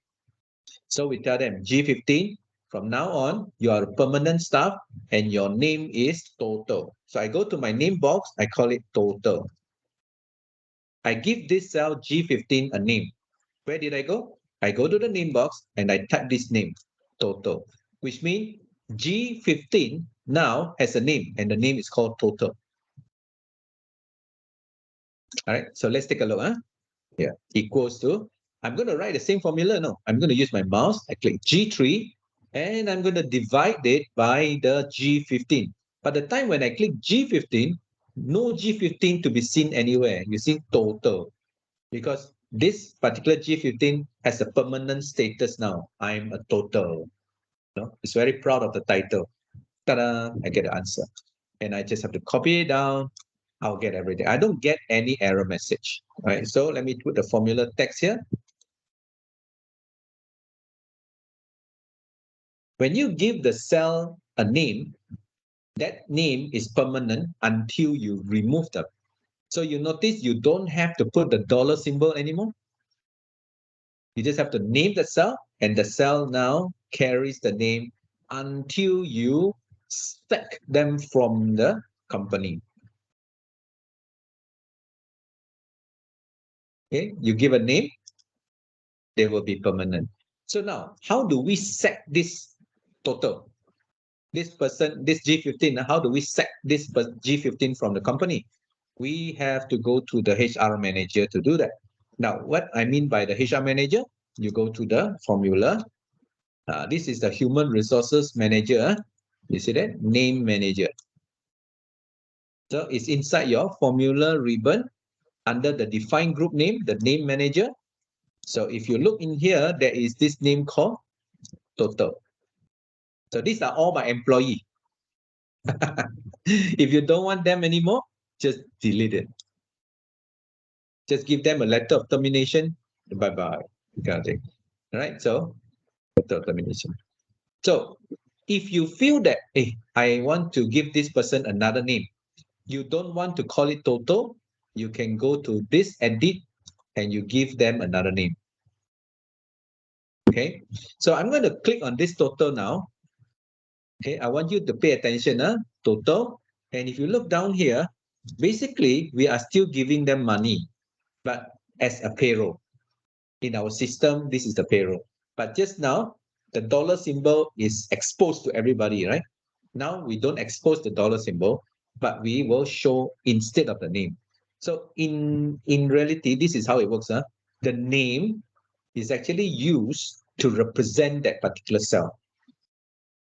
So we tell them G15, from now on, you are a permanent staff and your name is Total. So I go to my name box, I call it Total. I give this cell G15 a name. Where did I go? I go to the name box and I type this name, Total, which means G15 now has a name and the name is called Total. All right, so let's take a look. Yeah, equals to, I'm going to write the same formula. No, I'm going to use my mouse. I click G3 and I'm going to divide it by the G15. By the time when I click G15, no G15 to be seen anywhere. You see Total, because this particular G15 has a permanent status now. I'm a Total. It's very proud of the title. Ta-da! I get the answer. And I just have to copy it down. I'll get everything. I don't get any error message. All right, so let me put the formula text here. When you give the cell a name, that name is permanent until you remove them. So you notice you don't have to put the dollar symbol anymore. You just have to name the cell, and the cell now carries the name until you sack them from the company. Okay, you give a name, they will be permanent. So now, how do we sack this Total? This person, this G15, how do we sack this G15 from the company? We have to go to the HR manager to do that. Now, what I mean by the HR manager, you go to the formula, This is the human resources manager. You see that? Name manager. So it's inside your formula ribbon under the defined group name, the name manager. So if you look in here, there is this name called total. So these are all my employee. If you don't want them anymore, just delete it. Just give them a letter of termination. Bye-bye. Kind of thing. All right. So letter of termination. So if you feel that, hey, I want to give this person another name, you don't want to call it total, you can go to this edit and you give them another name. Okay. So I'm going to click on this total now. Okay. I want you to pay attention, total. And if you look down here, basically we are still giving them money, but as a payroll. In our system, this is the payroll. But just now, the dollar symbol is exposed to everybody, right? Now we don't expose the dollar symbol, but we will show instead of the name. So in reality, this is how it works. The name is actually used to represent that particular cell,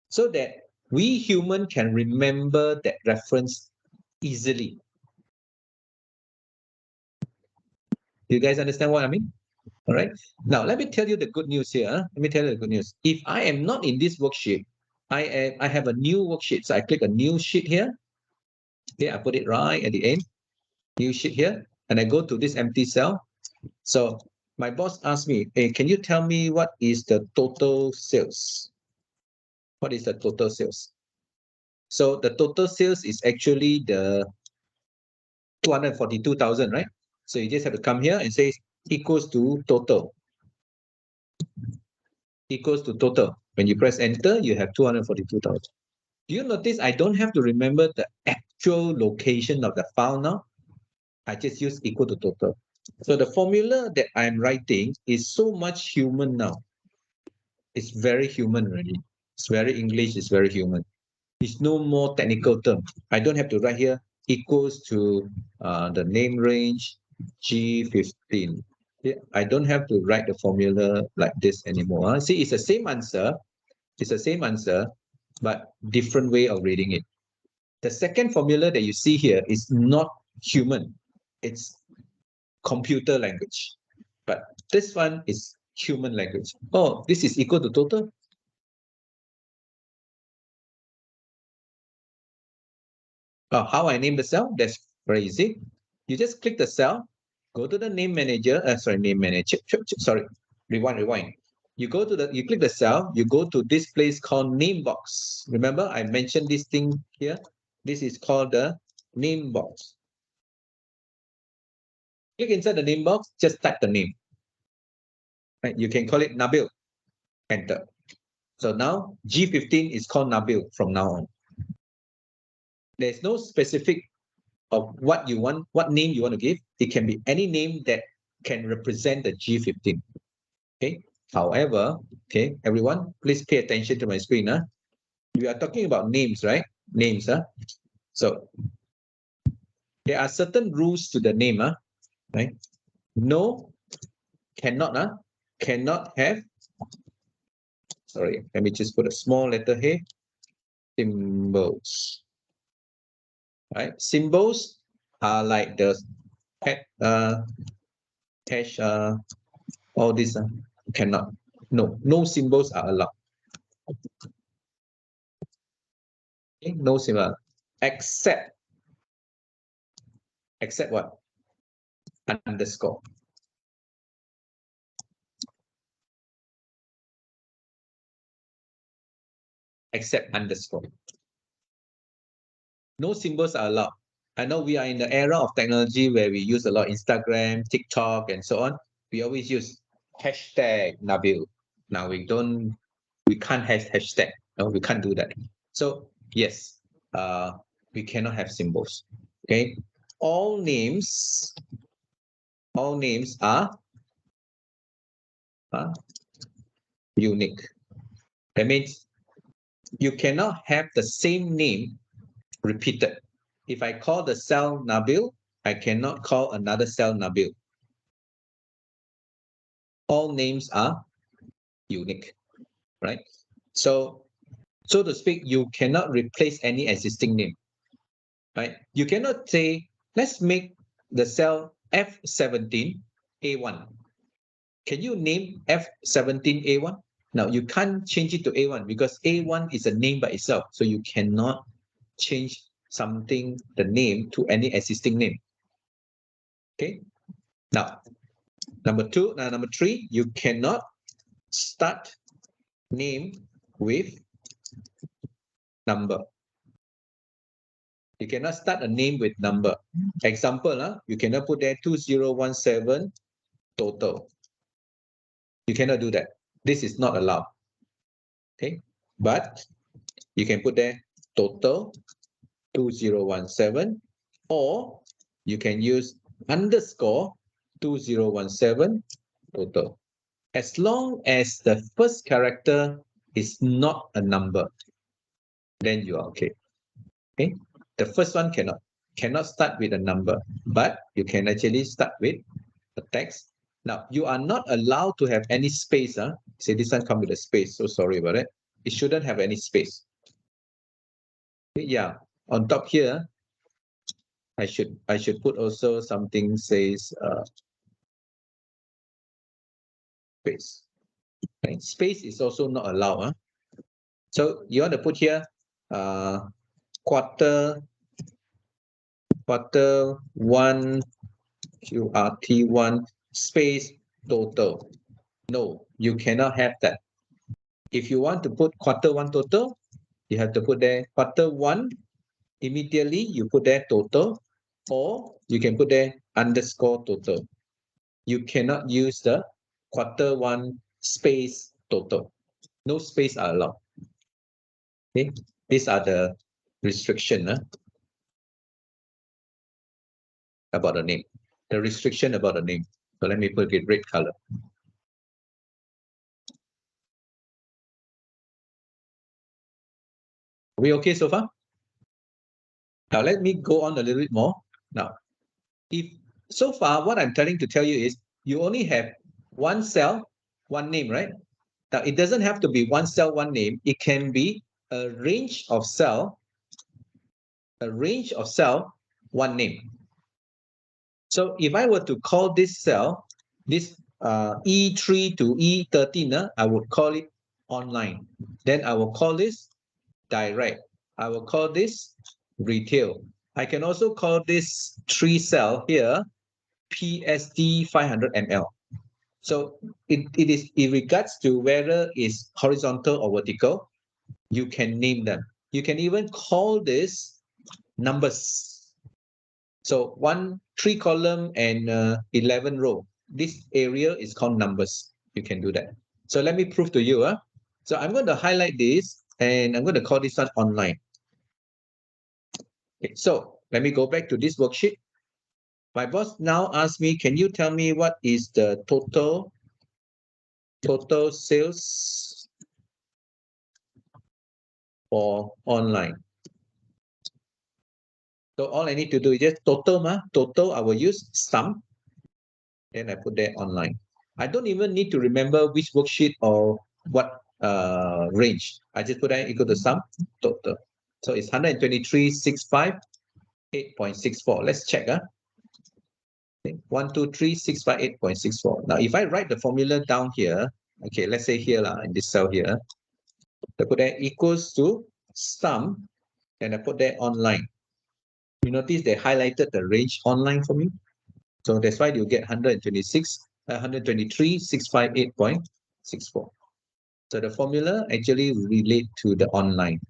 so that we human can remember that reference easily. Do you guys understand what I mean? All right. Now, let me tell you the good news here. Let me tell you the good news. If I am not in this worksheet, I have a new worksheet. So I click a new sheet here. Okay, I put it right at the end. New sheet here. And I go to this empty cell. So my boss asked me, hey, can you tell me what is the total sales? What is the total sales? So the total sales is actually the 242,000, right? So you just have to come here and say equals to total. Equals to total. When you press enter, you have 242,000. Do you notice I don't have to remember the actual location of the file now? I just use equal to total. So the formula that I'm writing is so much human now. It's very human already. It's very English, it's very human. It's no more technical term. I don't have to write here equals to the name range G15. I don't have to write the formula like this anymore. See, it's the same answer. It's the same answer, but different way of reading it. The second formula that you see here is not human. It's computer language. But this one is human language. Oh, this is equal to total. How I name the cell? That's very easy. You just click the cell, go to the name manager. Name manager. Sorry, rewind. You click the cell. You go to this place called name box. Remember, I mentioned this thing here. This is called the name box. Click inside the name box. Just type the name. Right? You can call it Nabil. Enter. So now G15 is called Nabil from now on. There's no specific of what you want, what name you want to give. It can be any name that can represent the G15. Okay. However, okay, everyone, please pay attention to my screen. We are talking about names, right? Names. So there are certain rules to the name. Right? No, cannot. Cannot have. Sorry, let me just put a small letter here. Symbols. Right? Symbols are like the hash, all this cannot. No symbols are allowed. Okay? No symbol. Except what? Underscore. Except underscore. No symbols are allowed. I know we are in the era of technology where we use a lot of Instagram, TikTok, and so on. We always use hashtag Nabil. Now we can't have hashtag. No, we can't do that. So yes, we cannot have symbols. Okay. All names are unique. That means you cannot have the same name repeated. If I call the cell Nabil, I cannot call another cell Nabil. All names are unique. right? So to speak, you cannot replace any existing name, right? You cannot say, let's make the cell F17 A1. Can you name F17 A1? Now, you can't change it to A1 because A1 is a name by itself. So you cannot change something, the name, to any existing name. Okay. Now, number three, you cannot start name with number. You cannot start a name with number. Example, you cannot put there 2017 total. You cannot do that. This is not allowed. Okay. But you can put there total 2017, or you can use underscore 2017 total. As long as the first character is not a number, then you are okay. Okay. The first one cannot start with a number, but you can actually start with a text. Now, you are not allowed to have any space. Say this one come with a space. So sorry about it. It shouldn't have any space. Yeah. On top here, I should put also something says space. Right? Space is also not allowed. So you want to put here quarter one QRT1 space total. No, you cannot have that. If you want to put quarter one total, you have to put there quarter one. Immediately you put there total, or you can put there underscore total. You cannot use the quarter one space total. No space are allowed. Okay, these are the restriction about the name. The restriction about the name. So let me put it red color. Are we okay so far? Now let me go on a little bit more. Now, if so far what I'm trying to tell you is you only have one cell, one name, right? Now it doesn't have to be one cell, one name. It can be a range of cell, one name. So if I were to call this cell, this E3 to E13, I would call it online. Then I will call this direct. I will call this retail. I can also call this 3 cell here PSD 500 ml. So it regards to whether it's horizontal or vertical. You can name them. You can even call this numbers. So 3 column and 11 row. This area is called numbers. You can do that. So let me prove to you. So I'm going to highlight this and I'm going to call this one online. Okay, so let me go back to this worksheet. My boss now asks me, can you tell me what is the total sales for online? So all I need to do is just total. Total, I will use sum. Then I put that online. I don't even need to remember which worksheet or what range. I just put that equal to sum total. So it's 123,658.64. Let's check. 123,658.64. Now, if I write the formula down here, okay, let's say here in this cell here, I put that equals to sum, and I put that online. You notice they highlighted the range online for me. So that's why you get 123,658.64. So the formula actually relate to the online.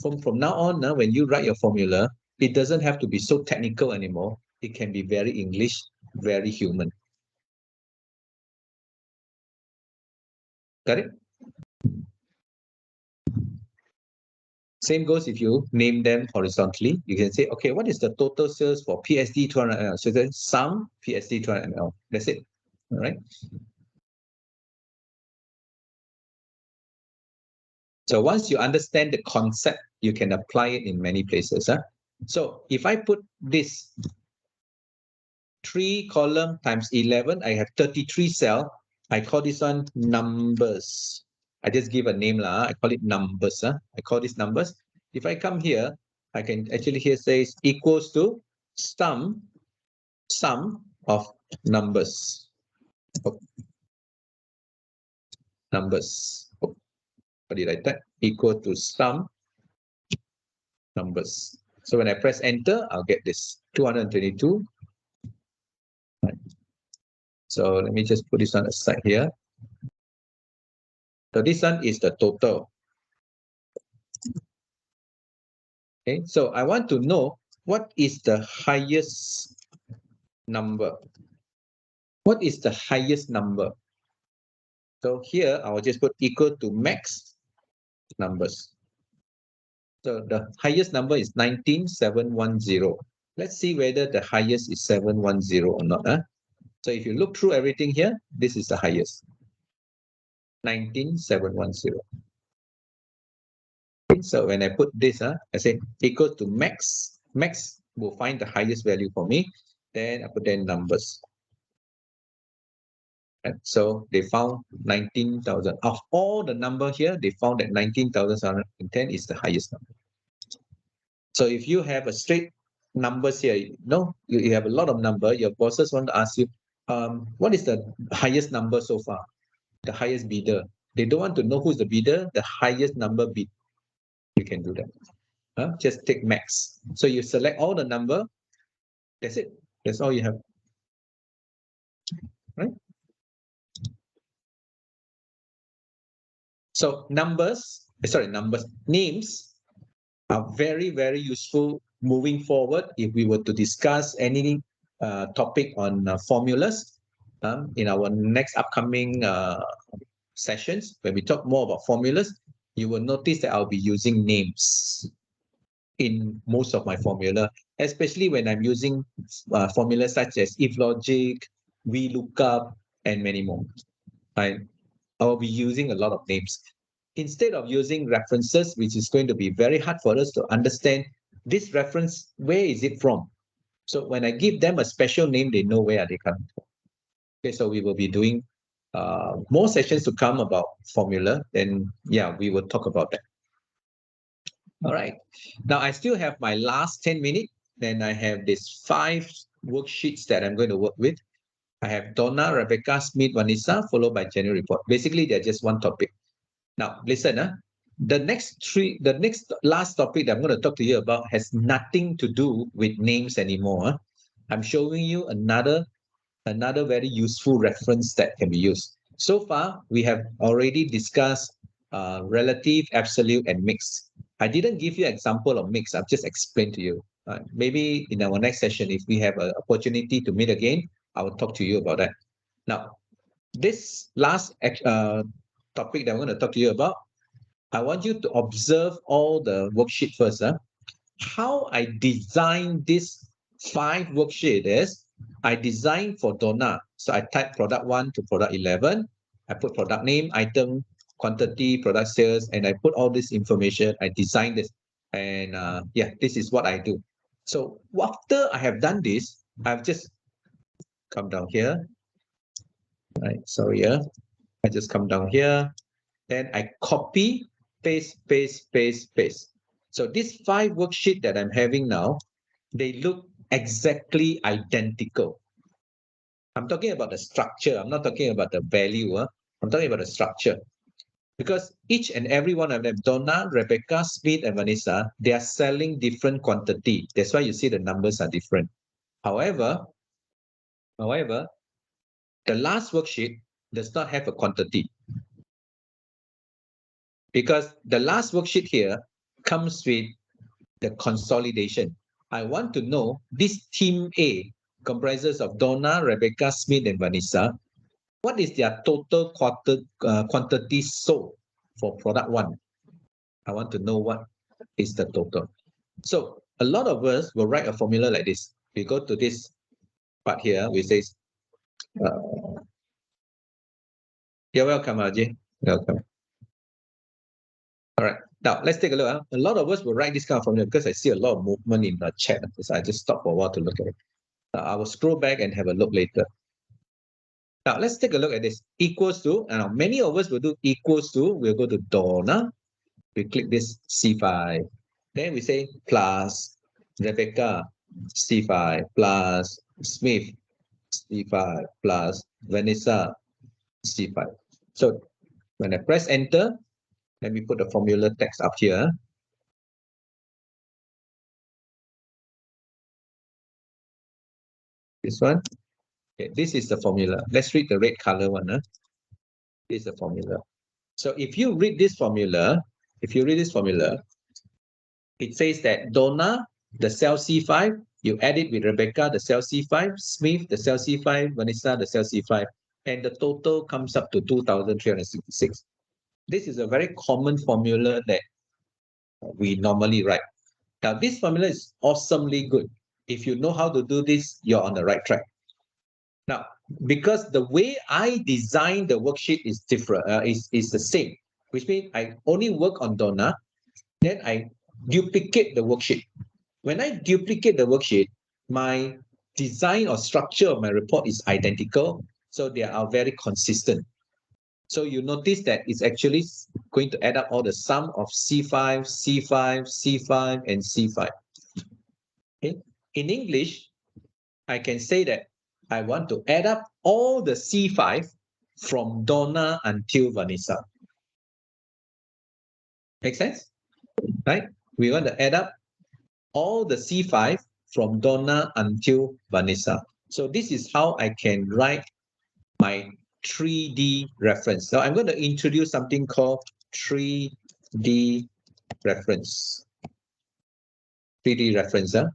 From now on, when you write your formula, it doesn't have to be so technical anymore. It can be very English, very human. Got it? Same goes if you name them horizontally. You can say, okay, what is the total sales for PSD 200 ml? So then sum PSD 200 ml. That's it. All right. So once you understand the concept, you can apply it in many places. So if I put this 3 column times 11, I have 33 cell. I call this one numbers. I just give a name lah. I call it numbers. I call this numbers. If I come here, I can actually here says equals to sum of numbers. Numbers. What did I type? Equal to sum numbers. So when I press enter, I'll get this 222. Right. So let me just put this on the side here. So this one is the total. Okay, so I want to know what is the highest number. What is the highest number? So here I will just put equal to max numbers. So the highest number is 19710. Let's see whether the highest is 710 or not. So if you look through everything here, this is the highest. 19710. Okay, so when I put this, I say equal to max. Max will find the highest value for me. Then I put in numbers. And so they found 19,000. Of all the number here, they found that 19,710 is the highest number. So if you have a straight numbers here, you have a lot of number, your bosses want to ask you, what is the highest number so far? The highest bidder. They don't want to know who's the bidder, the highest number bid. You can do that. Just take max. So you select all the number. That's it. That's all you have. Right? So names are very, very useful moving forward if we were to discuss any topic on formulas in our next upcoming sessions. When we talk more about formulas, you will notice that I'll be using names in most of my formula, especially when I'm using formulas such as if logic, VLOOKUP, and many more. I will be using a lot of names. Instead of using references, which is going to be very hard for us to understand this reference, where is it from? So when I give them a special name, they know where are they coming from. Okay, so we will be doing more sessions to come about formula. Then, yeah, we will talk about that. All right. Now, I still have my last 10 minutes. Then I have these 5 worksheets that I'm going to work with. I have Donna, Rebecca, Smith, Vanessa, followed by general report. Basically, they're just one topic. Now, listen, the next last topic that I'm going to talk to you about has nothing to do with names anymore. I'm showing you another very useful reference that can be used. So far, we have already discussed relative, absolute, and mixed. I didn't give you an example of mixed. I've just explained to you. Maybe in our next session, if we have an opportunity to meet again, I will talk to you about that. Now, this last topic that I'm going to talk to you about, I want you to observe all the worksheet first. How I designed this 5 worksheet is, I designed for Donna. So I type product 1 to product 11. I put product name, item, quantity, product sales, and I put all this information. I designed this. And yeah, this is what I do. So after I have done this, I've just come down here. Right, sorry, I just come down here. Then I copy, paste, paste, paste, paste. So these 5 worksheets that I'm having now, they look exactly identical. I'm talking about the structure. I'm not talking about the value. I'm talking about the structure. Because each and every one of them, Donna, Rebecca, Smith, and Vanessa, they are selling different quantity. That's why you see the numbers are different. However, the last worksheet does not have a quantity. Because the last worksheet here comes with the consolidation. I want to know this team A comprises of Donna, Rebecca, Smith, and Vanessa. What is their total quantity sold for product 1? I want to know what is the total. So a lot of us will write a formula like this. We go to this part here, we say, you're welcome, Ajay. Welcome. All right. Now, let's take a look. A lot of us will write this kind of formula because I see a lot of movement in the chat. So I just stop for a while to look at it. I will scroll back and have a look later. Now let's take a look at this. Equals to, and many of us will do equals to, we'll go to Donna. We click this C5. Then we say plus Rebecca C5 plus Smith C5 plus Vanessa C5. So when I press enter, let me put the formula text up here. This one. Okay, this is the formula. Let's read the red color one. This is the formula. So if you read this formula, it says that Donna, the cell C5, you add it with Rebecca, the cell C5, Smith, the cell C5, Vanessa, the cell C5, and the total comes up to 2,366. This is a very common formula that we normally write. Now, this formula is awesomely good. If you know how to do this, you're on the right track. Now, because the way I design the worksheet is different, is the same, which means I only work on Donna, then I duplicate the worksheet. When I duplicate the worksheet, my design or structure of my report is identical, so they are very consistent. So you notice that it's actually going to add up all the sum of C5, C5, C5, and C5. Okay? In English, I can say that I want to add up all the C5 from Donna until Vanessa. Make sense? Right? We want to add up all the C5 from Donna until Vanessa. So this is how I can write my 3D reference. Now I'm going to introduce something called 3D reference. 3D reference. So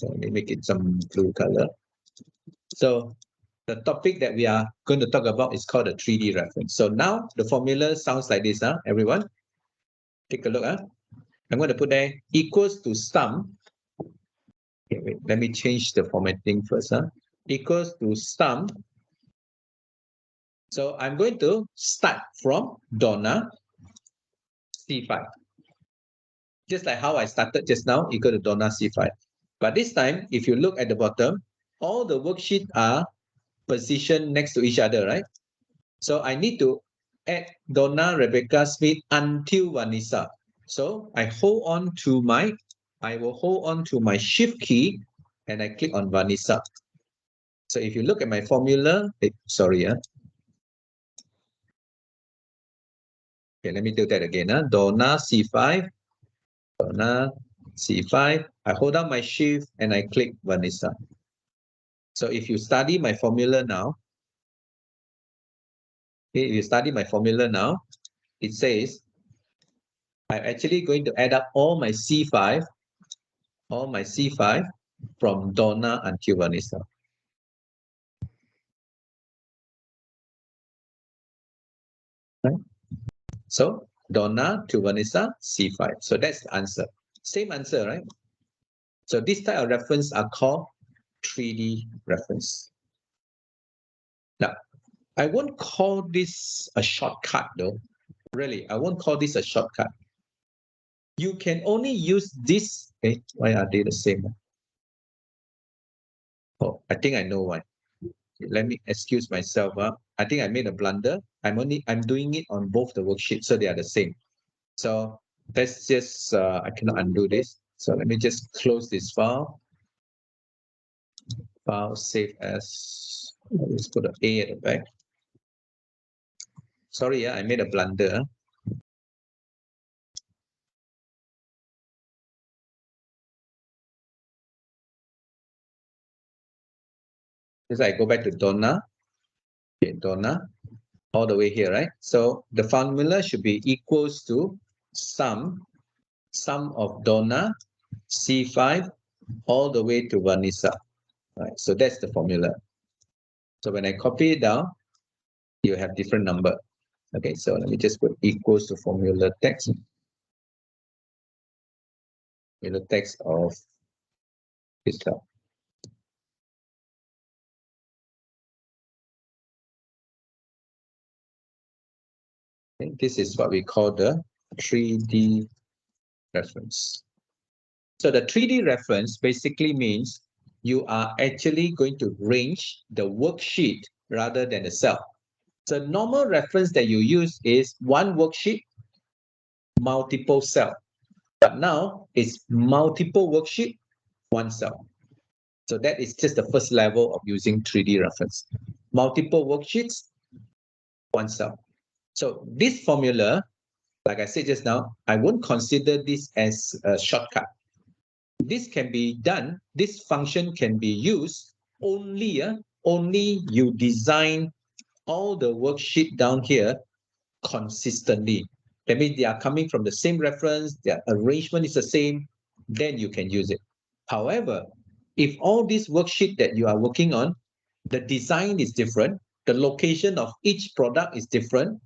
let me make it some blue color. So the topic that we are going to talk about is called a 3D reference. So now the formula sounds like this, everyone. Take a look. I'm going to put there equals to sum. Okay, wait, let me change the formatting first. Equals to sum. So I'm going to start from Donna C5. Just like how I started just now, equal to Donna C5. But this time, if you look at the bottom, all the worksheets are positioned next to each other, right? So I need to add Donna, Rebecca, Smith until Vanessa. So I will hold on to my shift key and I click on Vanessa. So if you look at my formula, sorry. Okay, let me do that again. Donna C5, Donna C5. I hold down my shift and I click Vanessa. So if you study my formula now, okay, if you study my formula now, it says I'm actually going to add up all my C5 from Donna until Vanessa. Right? So Donna to Vanessa, C5. So that's the answer. Same answer, right? So this type of reference are called 3D reference. Now, I won't call this a shortcut though. Really, I won't call this a shortcut. You can only use this. Okay, why are they the same? Oh, I think I know why. Let me excuse myself. I think I made a blunder. I'm doing it on both the worksheets, so they are the same. So let's just I cannot undo this. So let me just close this file. File save as. Let's put an A at the back. Sorry, I made a blunder. As I go back to Donna. Okay, Donna, all the way here, right? So the formula should be equals to sum of Donna C5 all the way to Vanessa. Right, so that's the formula. So when I copy it down, you have different number. Okay, so let me just put equals to formula text. Formula text of this stuff. Okay, this is what we call the 3D reference. So the 3D reference basically means you are actually going to range the worksheet rather than a cell. So normal reference that you use is one worksheet, multiple cell. But now it's multiple worksheet, one cell. So that is just the first level of using 3D reference. Multiple worksheets, one cell. So this formula, like I said just now, I won't consider this as a shortcut. This can be done, this function can be used only you design all the worksheet down here consistently. That means they are coming from the same reference, their arrangement is the same, then you can use it. However, if all these worksheet that you are working on, the design is different, the location of each product is different,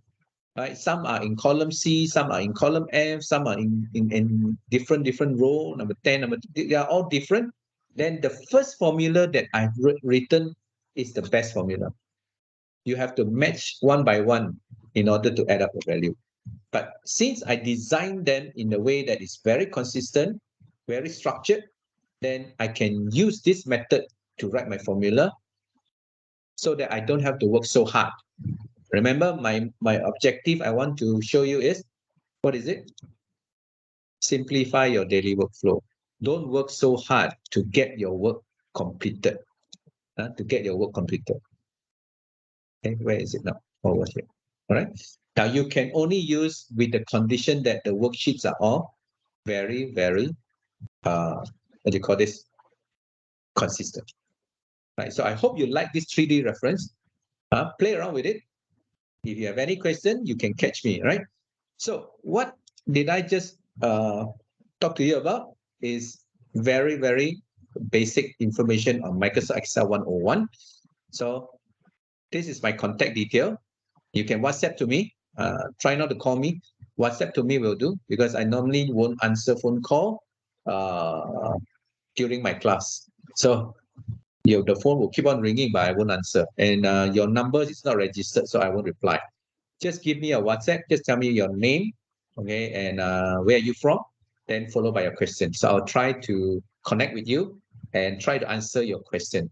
right? Some are in column C, some are in column F, some are in different row, number 10, they are all different. Then the first formula that I've written is the best formula. You have to match one by one in order to add up the value. But since I designed them in a way that is very consistent, very structured, then I can use this method to write my formula so that I don't have to work so hard. Remember, my objective I want to show you is, what is it? Simplify your daily workflow. Don't work so hard to get your work completed. To get your work completed. Okay, where is it now? Over here. All right. Now you can only use with the condition that the worksheets are all very, very, what do you call this? Consistent. Right. So I hope you like this 3D reference. Play around with it. If you have any question, you can catch me, right? So what did I just talk to you about is very, very basic information on Microsoft Excel 101. So this is my contact detail. You can WhatsApp to me. Try not to call me. WhatsApp to me will do, because I normally won't answer phone call during my class. So the phone will keep on ringing, but I won't answer. And your number is not registered, so I won't reply. Just give me a WhatsApp. Just tell me your name, okay, and where are you from, then followed by your question. So I'll try to connect with you and try to answer your question.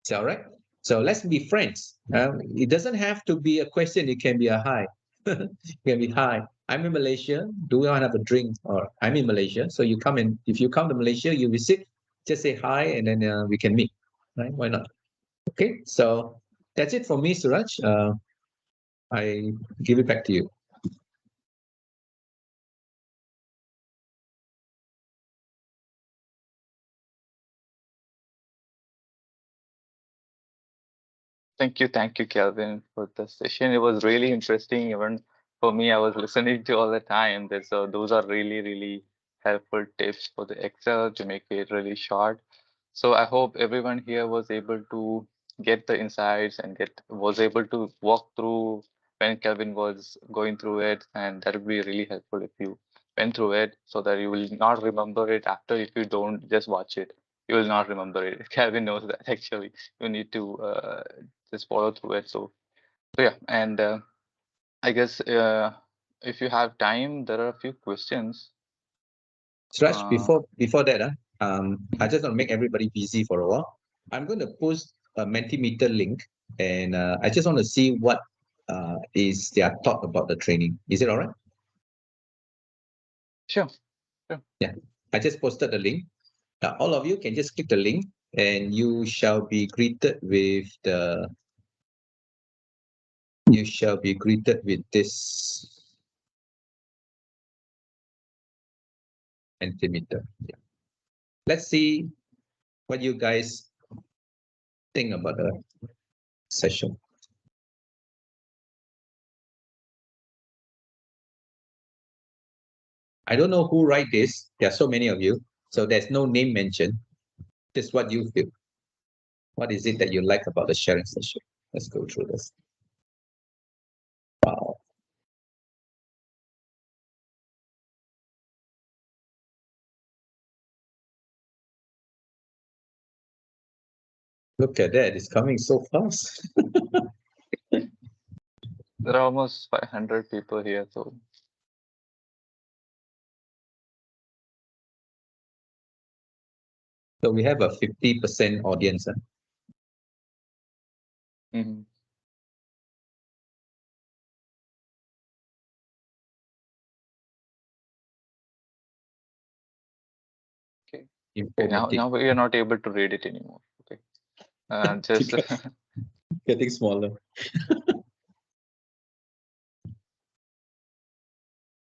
Is that all right? So let's be friends. It doesn't have to be a question. It can be a hi. It can be hi. I'm in Malaysia. Do we want to have a drink? Or I'm in Malaysia. So you come in. If you come to Malaysia, you visit. Just say hi, and then we can meet. Right? Why not? Okay. So that's it for me, Suraj. I give it back to you. Thank you, Kelvin, for the session. It was really interesting. Even for me, I was listening to all the time. Those are really, really helpful tips for the Excel to make it really short. So I hope everyone here was able to get the insights and was able to walk through when Kelvin was going through it, and that would be really helpful if you went through it so that you will not remember it after if you don't just watch it. You will not remember it. Kelvin knows that actually. You need to just follow through it. So yeah, and I guess if you have time, there are a few questions. Suraj, Uh, before that, I mhm. just want to make everybody busy for a while. I'm going to post a Mentimeter link, and I just want to see what is their thought about the training. Is it all right? Sure, sure. Yeah, I just posted the link. All of you can just click the link, and you shall be greeted with this Mentimeter. Yeah. Let's see what you guys think about the session. I don't know who write this. There are so many of you, so there's no name mentioned. Just what you feel. What is it that you like about the sharing session? Let's go through this. Wow. Look at that. It's coming so fast. There are almost 500 people here, so So we have a 50% audience. Mhm. Okay. Okay. Now, Informative. now we are not able to read it anymore. Okay. Just Because getting smaller.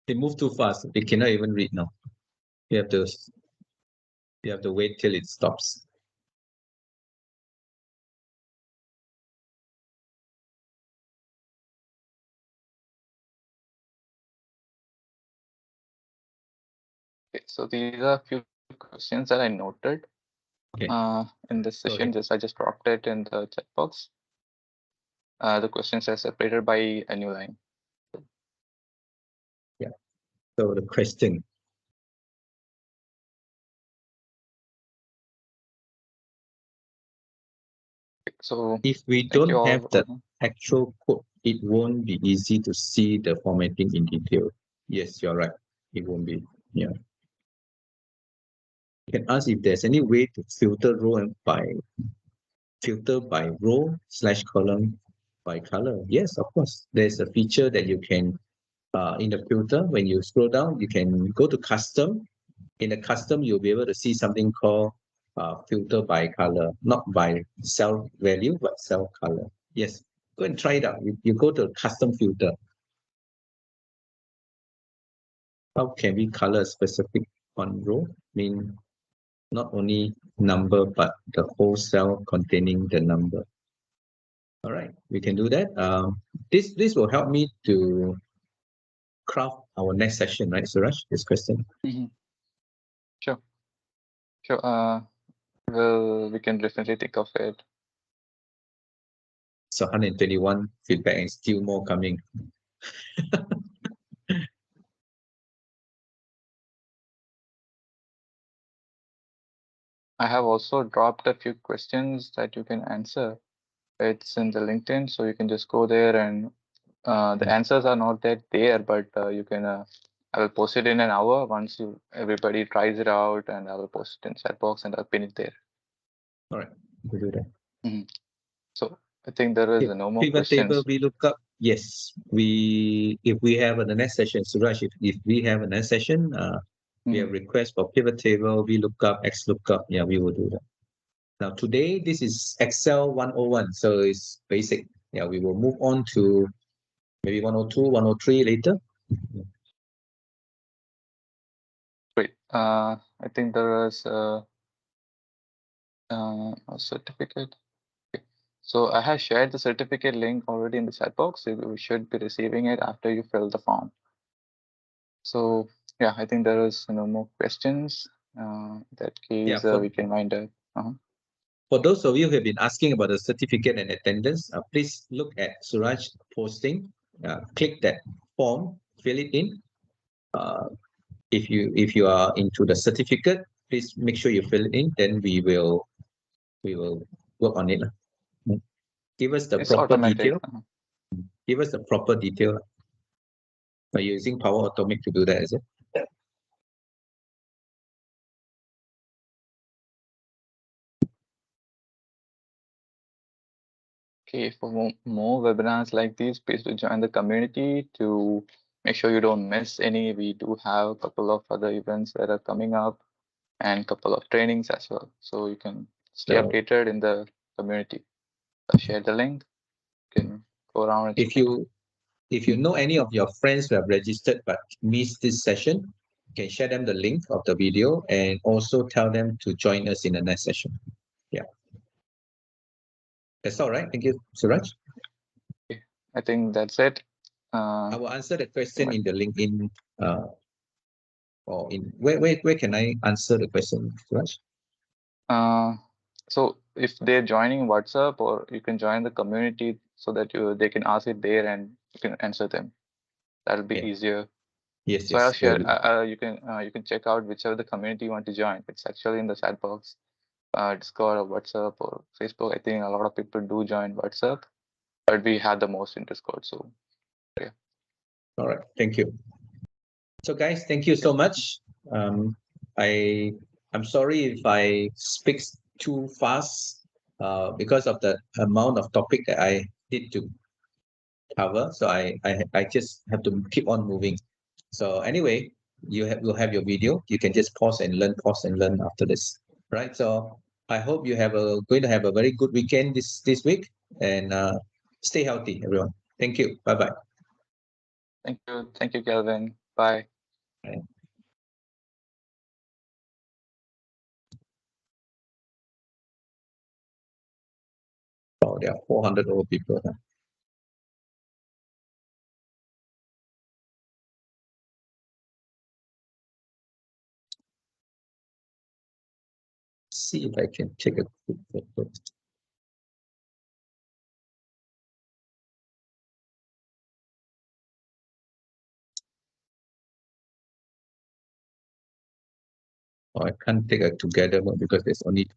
They move too fast. They cannot even read now. You have to wait till it stops. okay. So these are a few questions that I noted Okay. in this Go session. ahead. I just dropped it in the chat box. The questions are separated by a new line. So the question. So If we thank you don't have all. the actual code, it won't be easy to see the formatting in detail. Yes, you're right. It won't be. Yeah. You can ask if there's any way to filter row/column by color. Yes, of course. There's a feature that you can in the filter. When you scroll down, you can go to custom. In the custom, you'll be able to see something called filter by color, not by cell value, but cell color. Yes, go and try it out. You go to custom filter. How can we color a specific one row? I mean, not only number, but the whole cell containing the number. All right, we can do that. This will help me to craft our next session, right, Suraj? This question. Sure. Sure. We can definitely think of it. So 121 feedback and still more coming. I have also dropped a few questions that you can answer. It's in the LinkedIn, so you can just go there and the answers are not that there, but you can. I will post it in an hour once everybody tries it out, and I will post it in chat box and I'll pin it there. All right, we'll do that. So I think there is no more Pivot table questions. VLOOKUP. Yes, if we have the next session, Suraj, if we have a next session, we have requests for pivot table, VLOOKUP, XLOOKUP. Yeah, we will do that. Now today, this is Excel 101, so it's basic. Yeah, we will move on to maybe 102, 103 later. Great. I think there is a certificate. Okay. So I have shared the certificate link already in the chat box. So you should be receiving it after you fill the form. So yeah, I think there is no more questions. In that case, we can wind up. For those of you who have been asking about the certificate and attendance, please look at Suraj posting. Click that form, fill it in. If you are into the certificate, please make sure you fill it in. Then we will work on it. Give us the It's proper automatic. detail. Give us the proper detail. Are you using Power Automate to do that? Is it? Okay, for more webinars like these, please do join the community to make sure you don't miss any. We do have a couple of other events that are coming up and a couple of trainings as well. So you can stay updated in the community. I'll share the link. You can go around and check it. If you know any of your friends who have registered but missed this session, you can share them the link of the video and also tell them to join us in the next session. Yeah. That's all right. Thank you, Suraj. Okay. I think that's it. I will answer the question in the LinkedIn or in where can I answer the question, Suraj? So if they're joining WhatsApp, or you can join the community so that they can ask it there and you can answer them. That'll be easier. Yes, So I'll yes. share. You can check out whichever the community you want to join. It's actually in the chat box, Discord or WhatsApp or Facebook. I think a lot of people do join WhatsApp, but we have the most in Discord. So yeah. All right. Thank you. So guys, thank you so much. I'm sorry if I speak too fast. because of the amount of topic that I need to cover. So I just have to keep on moving. So anyway, you'll have your video. You can just pause and learn after this. Right. So I hope you have going to have a very good weekend this week, and stay healthy, everyone. Thank you. Bye bye. Thank you, Kelvin. Bye. Oh, there are 400 old people. Huh? See if I can take a quick photo. Oh, I can't take a together one because there's only